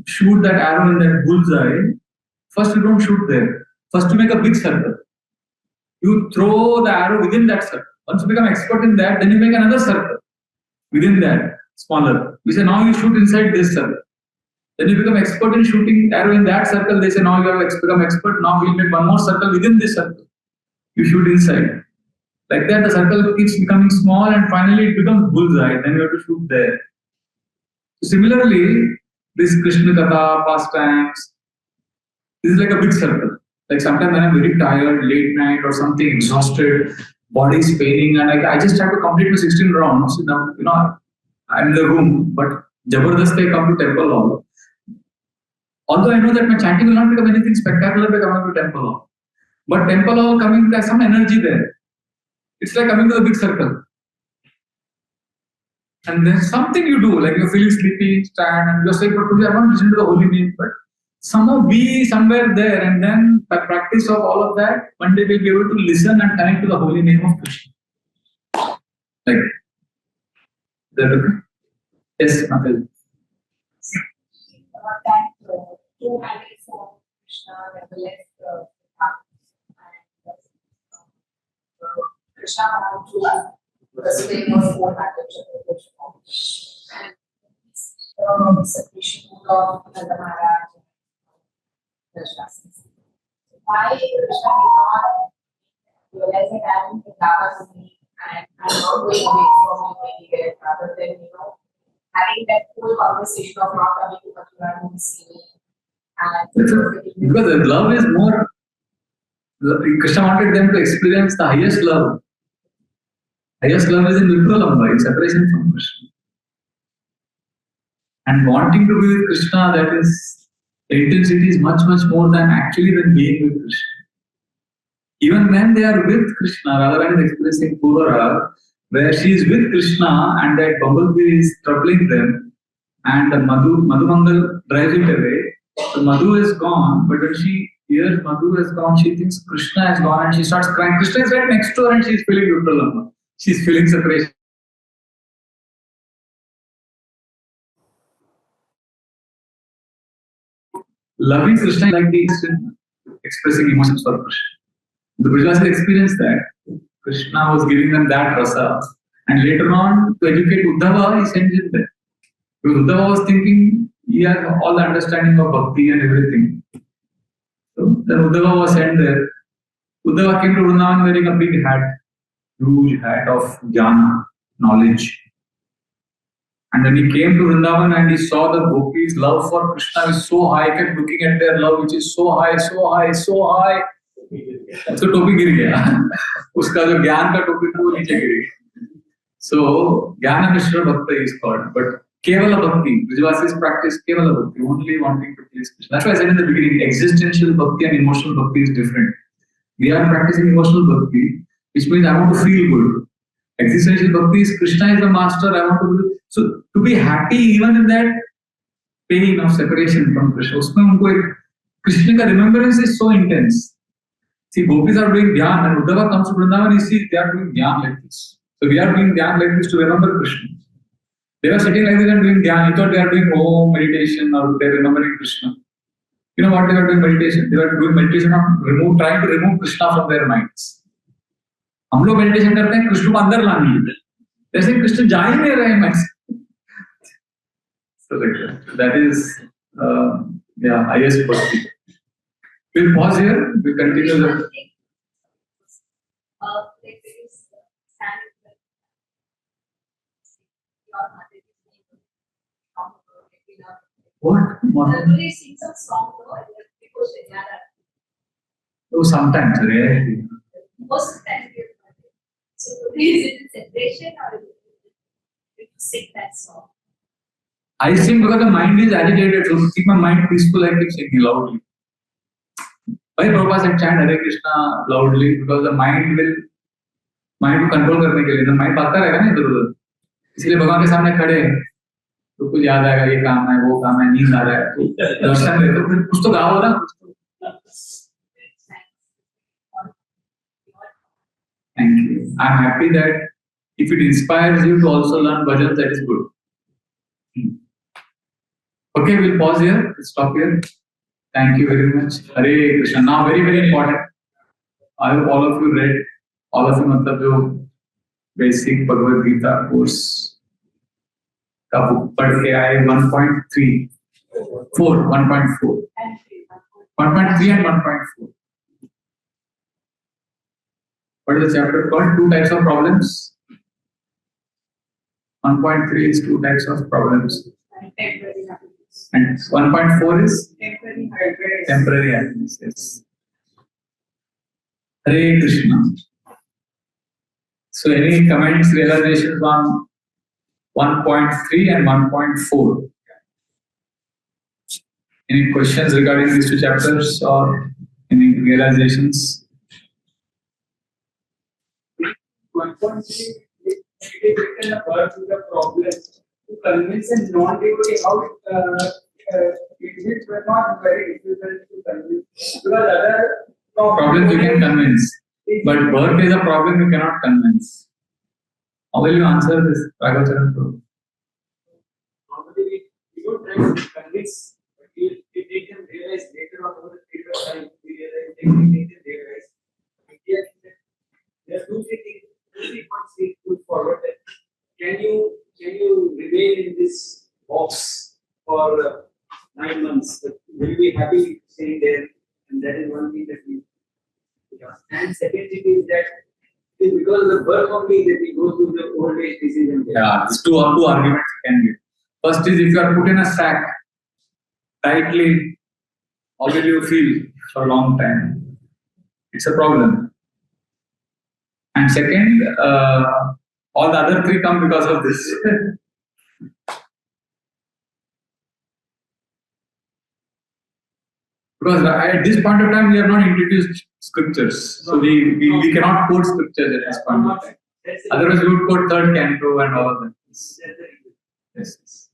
Speaker 1: shoot that arrow in that bullseye, first you don't shoot there. First you make a big circle. You throw the arrow within that circle. Once you become expert in that, then you make another circle within that, smaller. We say now you shoot inside this circle. Then you become expert in shooting arrow in that circle. They say now you have become expert. Now we make one more circle within this circle. You shoot inside. Like that, the circle keeps becoming small and finally it becomes bullseye. Then you have to shoot there. So similarly, this Krishna Katha, pastimes, this is like a big circle. Like sometimes when I'm very tired, late night or something, exhausted, body is paining, and I just have to complete my 16 rounds. Now, I'm in the room, but Jabardast I come to temple hall. Although I know that my chanting will not become anything spectacular by coming to temple hall. But temple hall coming, there's some energy there. It's like coming to the big circle. And there's something you do, like you're feeling sleepy, stand, and you're saying, but today I want to listen to the holy name. But somehow be somewhere there, and then by practice of all of that, one day we'll be able to listen and connect to the holy name of Krishna. Like that. Okay? Yes, Matel.
Speaker 3: Two habits of Krishna, nevertheless, Krishna wanted to explain was four habits of Krishna. And separation of Nanda Maharaj. Why Krishna did not realize that I am Vrindavan only and I'm not going away from you anywhere, rather than having that whole conversation of not coming to Mathura to see me.
Speaker 1: Because love is more. Krishna wanted them to experience the highest love. Highest love is in Vipralamba, in separation from Krishna. And wanting to be with Krishna, that is, the intensity is much more than actually than being with Krishna. Even when they are with Krishna, Radharani is experiencing Purara, where she is with Krishna and that bumblebee is troubling them, and the Madhumangal drives it away. So Madhu is gone, but when she hears Madhu has gone, she thinks Krishna has gone and she starts crying. Krishna is right next to her and she is feeling Vipralamba. She is feeling separation. Loving Krishna is like the instant expressing emotions for Krishna. The Brajavasis experienced that. Krishna was giving them that rasa. And later on, to educate Uddhava, he sent him there. Because Uddhava was thinking, he has all the understanding of bhakti and everything. So then Uddhava was sent there. Uddhava came to Vrindavan wearing a big hat, huge hat of jnana, knowledge. And then he came to Vrindavan and he saw the gopis' love for Krishna is so high, he kept looking at their love, which is so high, so high, so high. So टोपी गिर गया. उसका जो ज्ञान का टोपी था वो नीचे गिर गया. So Jnana Mishra Bhakta is called, but Kevala Bhakti, Brajavasis practice Kevala Bhakti, only wanting to please Krishna. That's why I said in the beginning, existential Bhakti and emotional Bhakti is different. We are practicing emotional Bhakti, which means I want to feel good. Existential Bhakti is Krishna is the master, I want to be. So to be happy even in that pain of separation from Krishna. उसमें उनको एक Krishna का remembrance is so intense. See, gopis are doing dhyan, and Uddhava comes to Vrindavan. You see, they are doing dhyan like this. So we are doing dhyan like this to remember Krishna. They were sitting like this and doing dhyan. You thought they are doing home meditation or they are remembering Krishna. You know what they were doing meditation? They were doing meditation of trying to remove Krishna from their minds. हम लोग meditation करते हैं कृष्ण को अंदर लाने के लिए, जैसे कृष्ण जा ही नहीं रहे mind से. So that is highest possibility. We'll pause here. We'll continue the. What?
Speaker 2: Everybody sings some song, because
Speaker 1: Oh, sometimes, rarely.
Speaker 2: most of the time. So, is it a celebration or is it to sing that song?
Speaker 1: I sing because the mind is agitated. So to keep my mind peaceful, I keep singing loudly. Why Prabhupada said chant Hare Krishna loudly? Because the mind को control करने के लिए, the mind भागता रहेगा ना इधर उधर. इसलिए भगवान के सामने खड़े हैं, तो कुछ याद आएगा, ये काम है, वो काम है, नींद आ रहा है, तो दर्शन दे, तो फिर कुछ तो गाओ ना. Thank you. I'm happy that if it inspires you to also learn bhajans, that is good. Okay, we'll pause here. We'll stop here. Thank you very much. Hare Krishna. Now, very, very important. I hope all of you read, all of you मतलब जो basic Bhagavad Gita course का book पढ़ के आए 1.3, 1.4, 1.3 and 1.4. What is the chapter called? Two types of problems. 1.3 is two types of problems. And 1.4 is temporary happiness. Yes. Hare Krishna. So, any comments, realizations on 1.3 and 1.4? Any questions regarding these two chapters or any realizations?
Speaker 5: 1.3 it written about the problem to convince a non-devotee how it was not very difficult to convince because other
Speaker 1: Problems you can convince, but birth is a problem you cannot convince. How will you answer this, Raghav?
Speaker 5: normally we don't try to convince, but we make them realize later on over the period of time we realize they make them realize. There are two points we put forward that can you remain in this box for 9 months? Will be happy staying there, and that is one thing that we. And second thing is that it is because of the birth only that we go through the old age decision.
Speaker 1: Yeah, these two arguments you can give. First is if you are put in a sack tightly, how will you feel for a long time? It's a problem. And second, all the other three come because of this. Because at this point of time, we have not introduced scriptures. So we cannot quote scriptures at this point of time. Otherwise, we would quote third canto and all of that. Yes.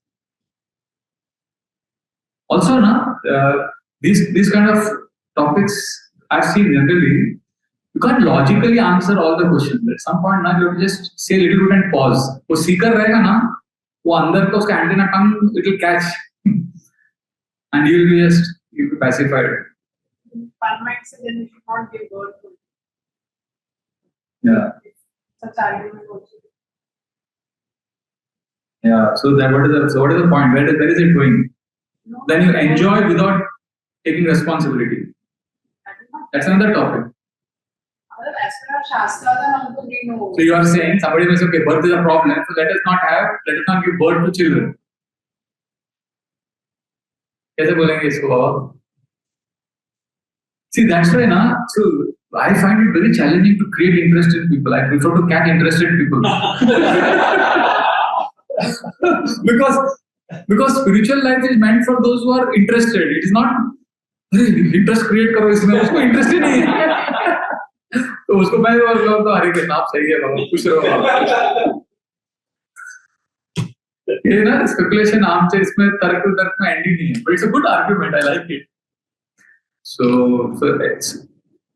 Speaker 1: Also, these kind of topics I've seen generally, you can't logically answer all the questions. At some point, you have to just say a little bit and pause. वो seeker रहेगा ना, वो अंदर तो उसका antenna tongue it will catch, and you'll be pacified.
Speaker 2: One might say then we should not give birth to
Speaker 1: Yeah.
Speaker 2: such argument also.
Speaker 1: Yeah. So what is the point? Where is it going?
Speaker 2: No,
Speaker 1: Then you enjoy without taking responsibility. That's another topic.
Speaker 2: as per our Shastra, then we know.
Speaker 1: So you are saying somebody may say, okay, birth is a problem, so let us not give birth to children. कैसे बोलेंगे इसको बाबा? See, that's why so I find it very challenging to create interest in people. I prefer to catch interested people. because spiritual life is meant for those who are interested. It is not interest create करो इसमें, उसको interest ही नहीं है. तो उसको मैं तो हरे कृष्ण आप सही है बाबा, खुश रहो बाबा. ये ना स्पेकुलेशन आमचे इसमें तर्क में एंडिंग नहीं है, but it's a good argument, I like it. So it's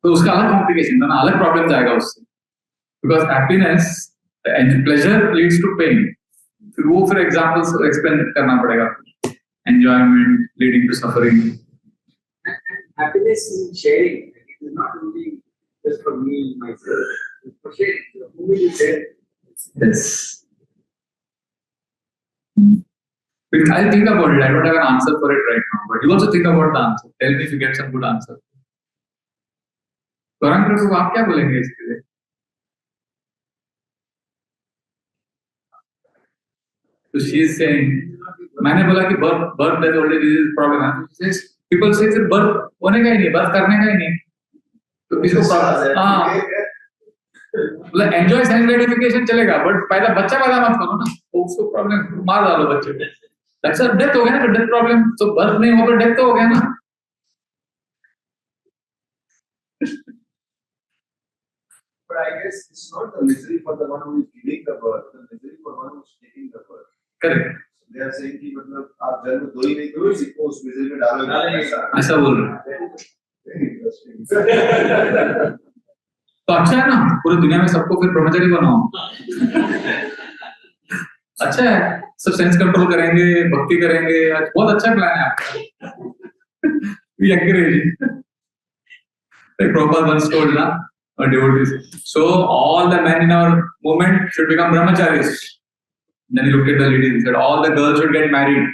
Speaker 1: तो उसका अलग कॉम्प्लिकेशन था ना, अलग प्रॉब्लम जाएगा उससे, because happiness and pleasure leads to pain. फिर वो फिर एग्जांपल्स एक्सप्लेन करना पड़ेगा, enjoyment leading to suffering.
Speaker 5: And happiness in sharing. It is not only just for me, myself. It's for sharing. The moment you share,
Speaker 1: Yes. I'll think about it. I don't have an answer for it right now, but you also think about the answer. Tell me if you get some good answer. Gaurang प्रभु आप क्या बोलेंगे इसके लिए? So she is saying, मैंने बोला कि birth death old age is problem है. She says people say फिर birth होने का ही नहीं, birth करने का ही नहीं. तो किसको प्रॉब्लम? हाँ. मतलब एंजॉय सेल्फ ग्रेटिफिकेशन चलेगा, बट पहला बच्चा पैदा मत करो ना, तो उसको प्रॉब्लम मार डालो बच्चे को. दैट्स अ डेथ हो गया ना, डेथ प्रॉब्लम. तो बर्थ नहीं हो तो डेथ तो हो गया ना.
Speaker 4: But I guess it's not the misery for the one who is giving the birth, the misery for one who is taking the birth.
Speaker 1: Correct.
Speaker 4: So they are saying कि मतलब आप जन्म दो ही नहीं करो, इसको उस मिsery में डालोगे.
Speaker 1: ऐसा बोल रहे हैं.
Speaker 4: Very interesting.
Speaker 1: तो अच्छा है ना, पूरी दुनिया में सबको फिर ब्रह्मचारी बनाओ. अच्छा है, सब सेंस कंट्रोल करेंगे, भक्ति करेंगे, बहुत अच्छा प्लान है आपका. We agree. Like Prabhupada once told na, our devotees, so all the men in our movement should become brahmacharis. Then he looked at the ladies and said, all the girls should get married.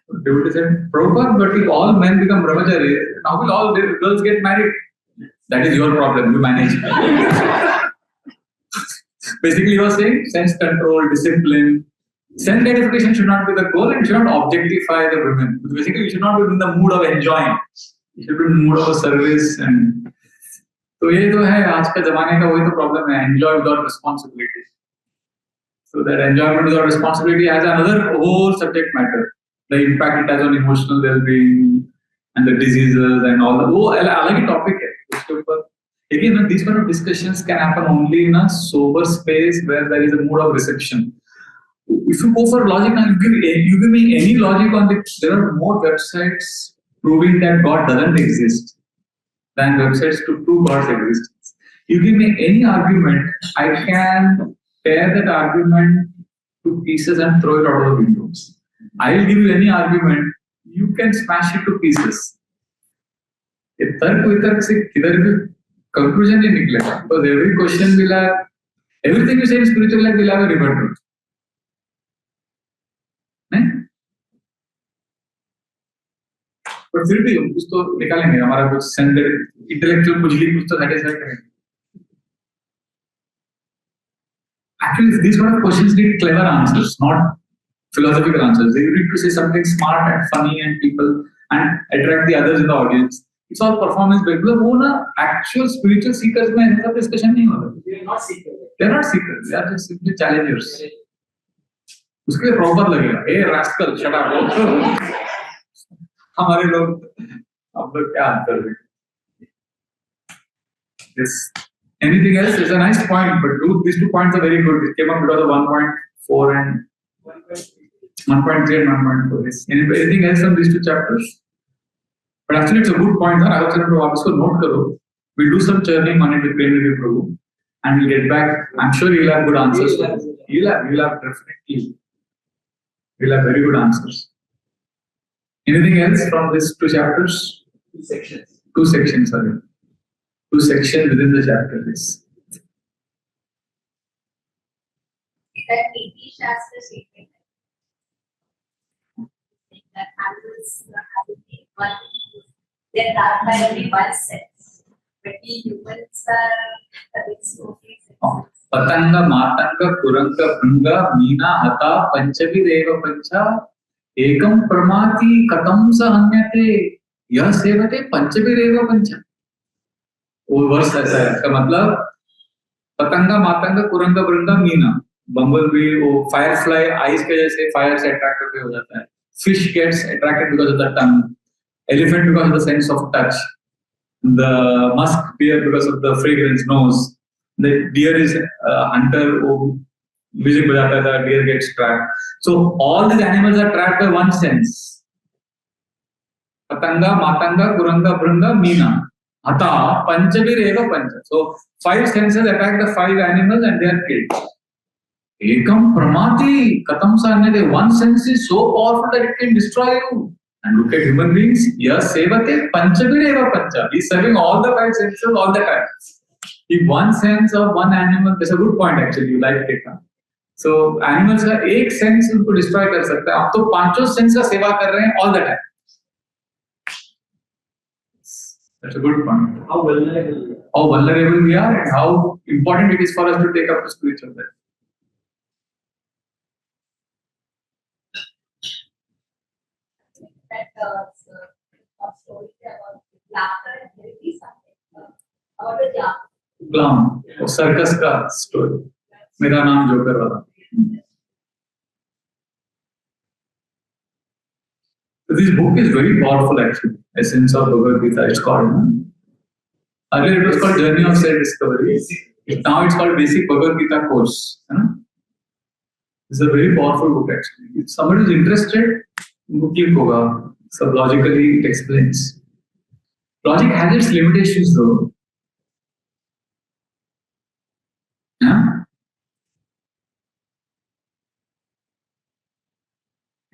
Speaker 1: The devotee said, Prabhupada, but if all men become brahmacharis, how will all the girls get married? That is your problem, you manage. Basically, he was saying sense control, discipline. Sense gratification should not be the goal and should not objectify the women. Basically, you should not be in the mood of enjoying. You should be in the mood of service. And तो ये तो है आज के जमाने का वही तो प्रॉब्लम है, enjoy without responsibility. So that enjoyment without responsibility has another whole subject matter. The impact it has on emotional well-being and the diseases and all that. वो अलग ही topic है उसके ऊपर. Again, these kind of discussions can happen only in a sober space where there is a mood of reception. If you go for logic, now you give me any logic on the. There are more websites proving that God doesn't exist than websites to prove God's existence. You give me any argument, I can tear that argument to pieces and throw it out of the windows. I will give you any argument, you can smash it to pieces. ये तर्क वितर्क से किधर भी conclusion नहीं निकलेगा. Because every question will have, everything you say in spiritual life will have a rebuttal. नहीं? पर फिर भी कुछ तो निकालेंगे, हमारा कुछ इंटेलेक्चुअल कुछ तो satisfy करेंगे. Actually, these kind of questions need clever answers, not philosophical answers. They need to say something smart and funny and people and attract the others in the audience. It's all performance based. मतलब वो ना actual spiritual seekers में ऐसा discussion नहीं होता.
Speaker 5: they are not seekers.
Speaker 1: They are not seekers. They are just simply challengers. उसके लिए proper लगेगा. Hey rascal, shut up. हमारे लोग हम लोग क्या आंसर देंगे? Yes. Anything else? It's a nice point, but these 2 points are very good. It came up because of 1.4 and 1.3 and 1.4. Yes. Anything else on these 2 chapters? But actually, it's a good point. I hope you also note karo. We'll do some churning on it with Prabhu Prabhu, and we'll get back. I'm sure you'll have good answers. You'll have definitely. You'll have very good answers. Anything else from these 2 chapters?
Speaker 5: 2 sections.
Speaker 1: 2 sections, sorry. 2 sections within the chapter. Yes.
Speaker 3: That Niti Shastra statement that animals have one, they're not by only one sense, but we humans are a bit spooky.
Speaker 1: पतंग मातंग कुरंग भृंग मीना हता पंचभिरेव पंचा एकम प्रमाति कथम स हन्यते यह सेवते पंचभिरेव पंचा. वो वर्ष ऐसा है, इसका मतलब पतंग मातंग कुरंग भृंग मीना, बम्बल बी, वो फायर फ्लाई आइस के जैसे फायर से अट्रैक्टेड हो जाता है. Fish gets attracted because of the tongue, elephant because of the sense of touch, the musk deer because of the fragrance nose. The deer is a hunter who Music bajata tha, deer gets trapped. So all these animals are trapped by one sense. Patanga, matanga, kuranga, branga, meena. Hata, panchavir eva pancha. So 5 senses attack the 5 animals and they are killed. Ekam pramati katam sanyate. One sense is so powerful that it can destroy you. And look at human beings. Yes, sevate panchavir eva pancha. He is serving all the 5 senses all the time. If one sense of one animal, that's a good point actually. You like it. Huh? So animals का एक sense उनको destroy कर सकता है. आप तो पांचों sense का सेवा कर रहे हैं all the time. That's a good point.
Speaker 5: How vulnerable.
Speaker 1: How vulnerable we are and how important it is for us to take up the spiritual life.
Speaker 3: That a story about laughter and therapy something about the clown.
Speaker 1: Clown, वो circus का story. मेरा नाम joker वाला. So this book is very powerful actually. Essence of Bhagavad Gita it's called. Earlier it was called Journey of Self-Discovery. Now it's called Basic Bhagavad Gita Course. It's a very powerful book actually. If somebody is interested, book click hoga. So logically it explains. Logic has its limitations though. Yeah?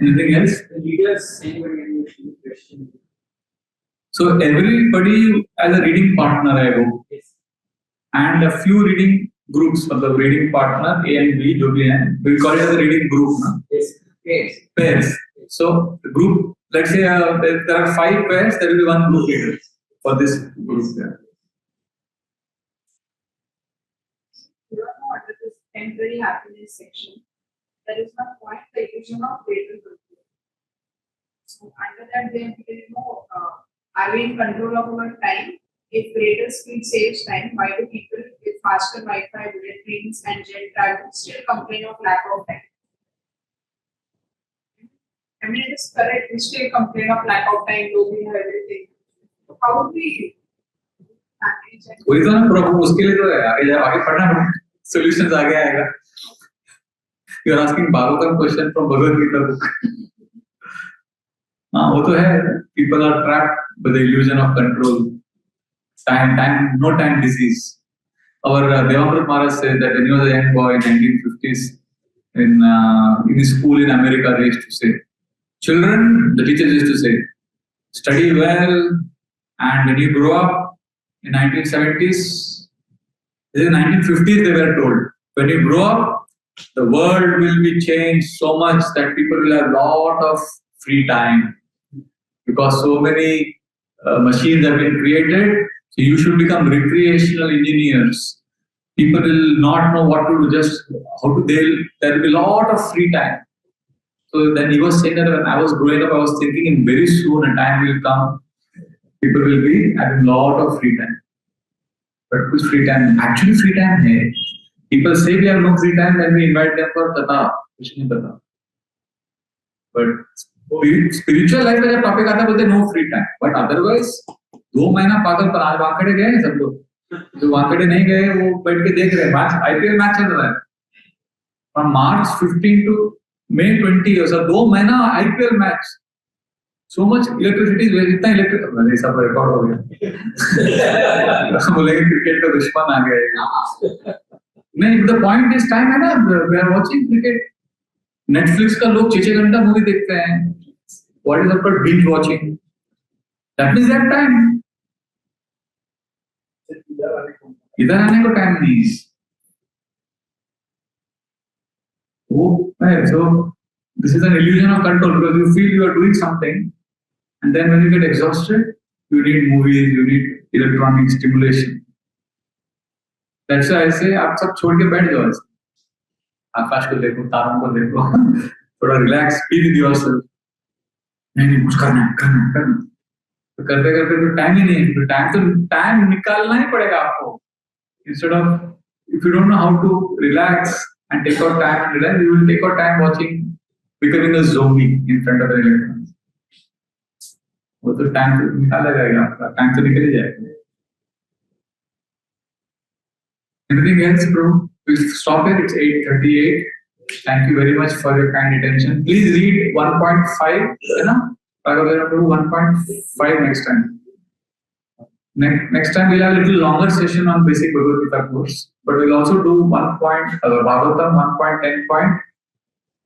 Speaker 1: Anything else?
Speaker 5: The leaders, anybody any question?
Speaker 1: So everybody has a reading partner, I hope,
Speaker 5: Yes.
Speaker 1: and a few reading groups. मतलब reading partner A and B जो भी हैं, we call it as a reading group, ना?
Speaker 5: Yes. Yes.
Speaker 1: Pairs. So the group, let's say there are 5 pairs, there will be 1 group leader for this group. Yeah.
Speaker 2: You are not under this temporary happiness section. There is one point the illusion of greater control. So under that, then we know, are we in control of our time? If greater speed saves time, why do people with faster Wi-Fi, bullet trains, and jet travel still complain of lack of time? I mean, it is correct. We still complain of lack of time, though we have everything. How do we manage and
Speaker 1: वही तो ना problem उसके लिए तो है आगे पढ़ना पड़ेगा सॉल्यूशंस आगे आएगा. You are asking Bhagavatam question from Bhagavad Gita book. हाँ वो तो है. People are trapped by the illusion of control. Time, no time disease. Our Devamrut Maharaj said that when he was a young boy in 1950s in his school in America, they used to say, children, the teachers used to say, study well, and when you grow up in 1970s, in 1950s they were told, when you grow up, the world will be changed so much that people will have a lot of free time because so many machines have been created. So you should become recreational engineers. People will not know what to do, just how to. There will be a lot of free time. So then he was saying that when I was growing up, I was thinking in very soon a time will come, people will be having a lot of free time. But who's free time? Actually, free time hai. People say we have no free time when we invite them for Tata. But spiritual life में जब topic आता है बोलते no free time. But otherwise 2 महीना पागल पर आज वांकड़े गए सब लोग. जो वांकड़े नहीं गए वो बैठ के देख रहे हैं मैच. IPL मैच चल रहा है. From March 15 to May 20 or so 2 महीना IPL match. So much electricity is इतना इलेक्ट्रिक नहीं सब रिकॉर्ड हो गया. बोलेंगे क्रिकेट का दुश्मन आ गया. नहीं, the point is time है ना. We are watching cricket. Netflix का लोग 6 घंटा मूवी देखते हैं. What is called binge watching? That means that time. इधर आने को टाइम नहीं है. So this is an illusion of control because you feel you are doing something, and then when you get exhausted, you need movies, you need electronic stimulation. That's why I say आप सब छोड़ के बैठ जाओ. आकाश को देखो, तारों को देखो, थोड़ा रिलैक्स, be with yourself. नहीं कुछ करना है. तो करते करते तो टाइम ही नहीं है. तो टाइम निकालना ही पड़ेगा आपको. Instead of, if you don't know how to relax and take out time and relax, you will take out time watching, becoming a zombie in front of the electrons. वो तो time तो निकाला जाएगा आपका. Time तो निकल ही जाएगा. Anything else, bro? We'll stop here. It's 8:38. Thank you very much for your kind attention. Please read 1.5. You know, I will do 1.5 next time. Next time we'll have a little longer session on basic Bhagavad Gita course, but we'll also do Bhagavatam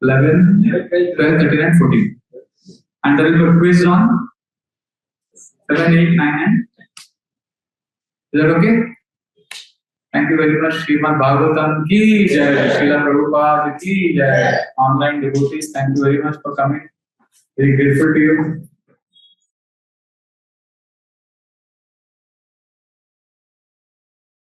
Speaker 1: 1.10.11, 12, 13, and 14. And there will be a quiz on 7, 8, 9, and 10. Is that okay? Thank you very much. Srimad Bhagavatam ki jai, Srila Prabhupada ki jai. Online devotees, thank you very much for coming. Very grateful to you.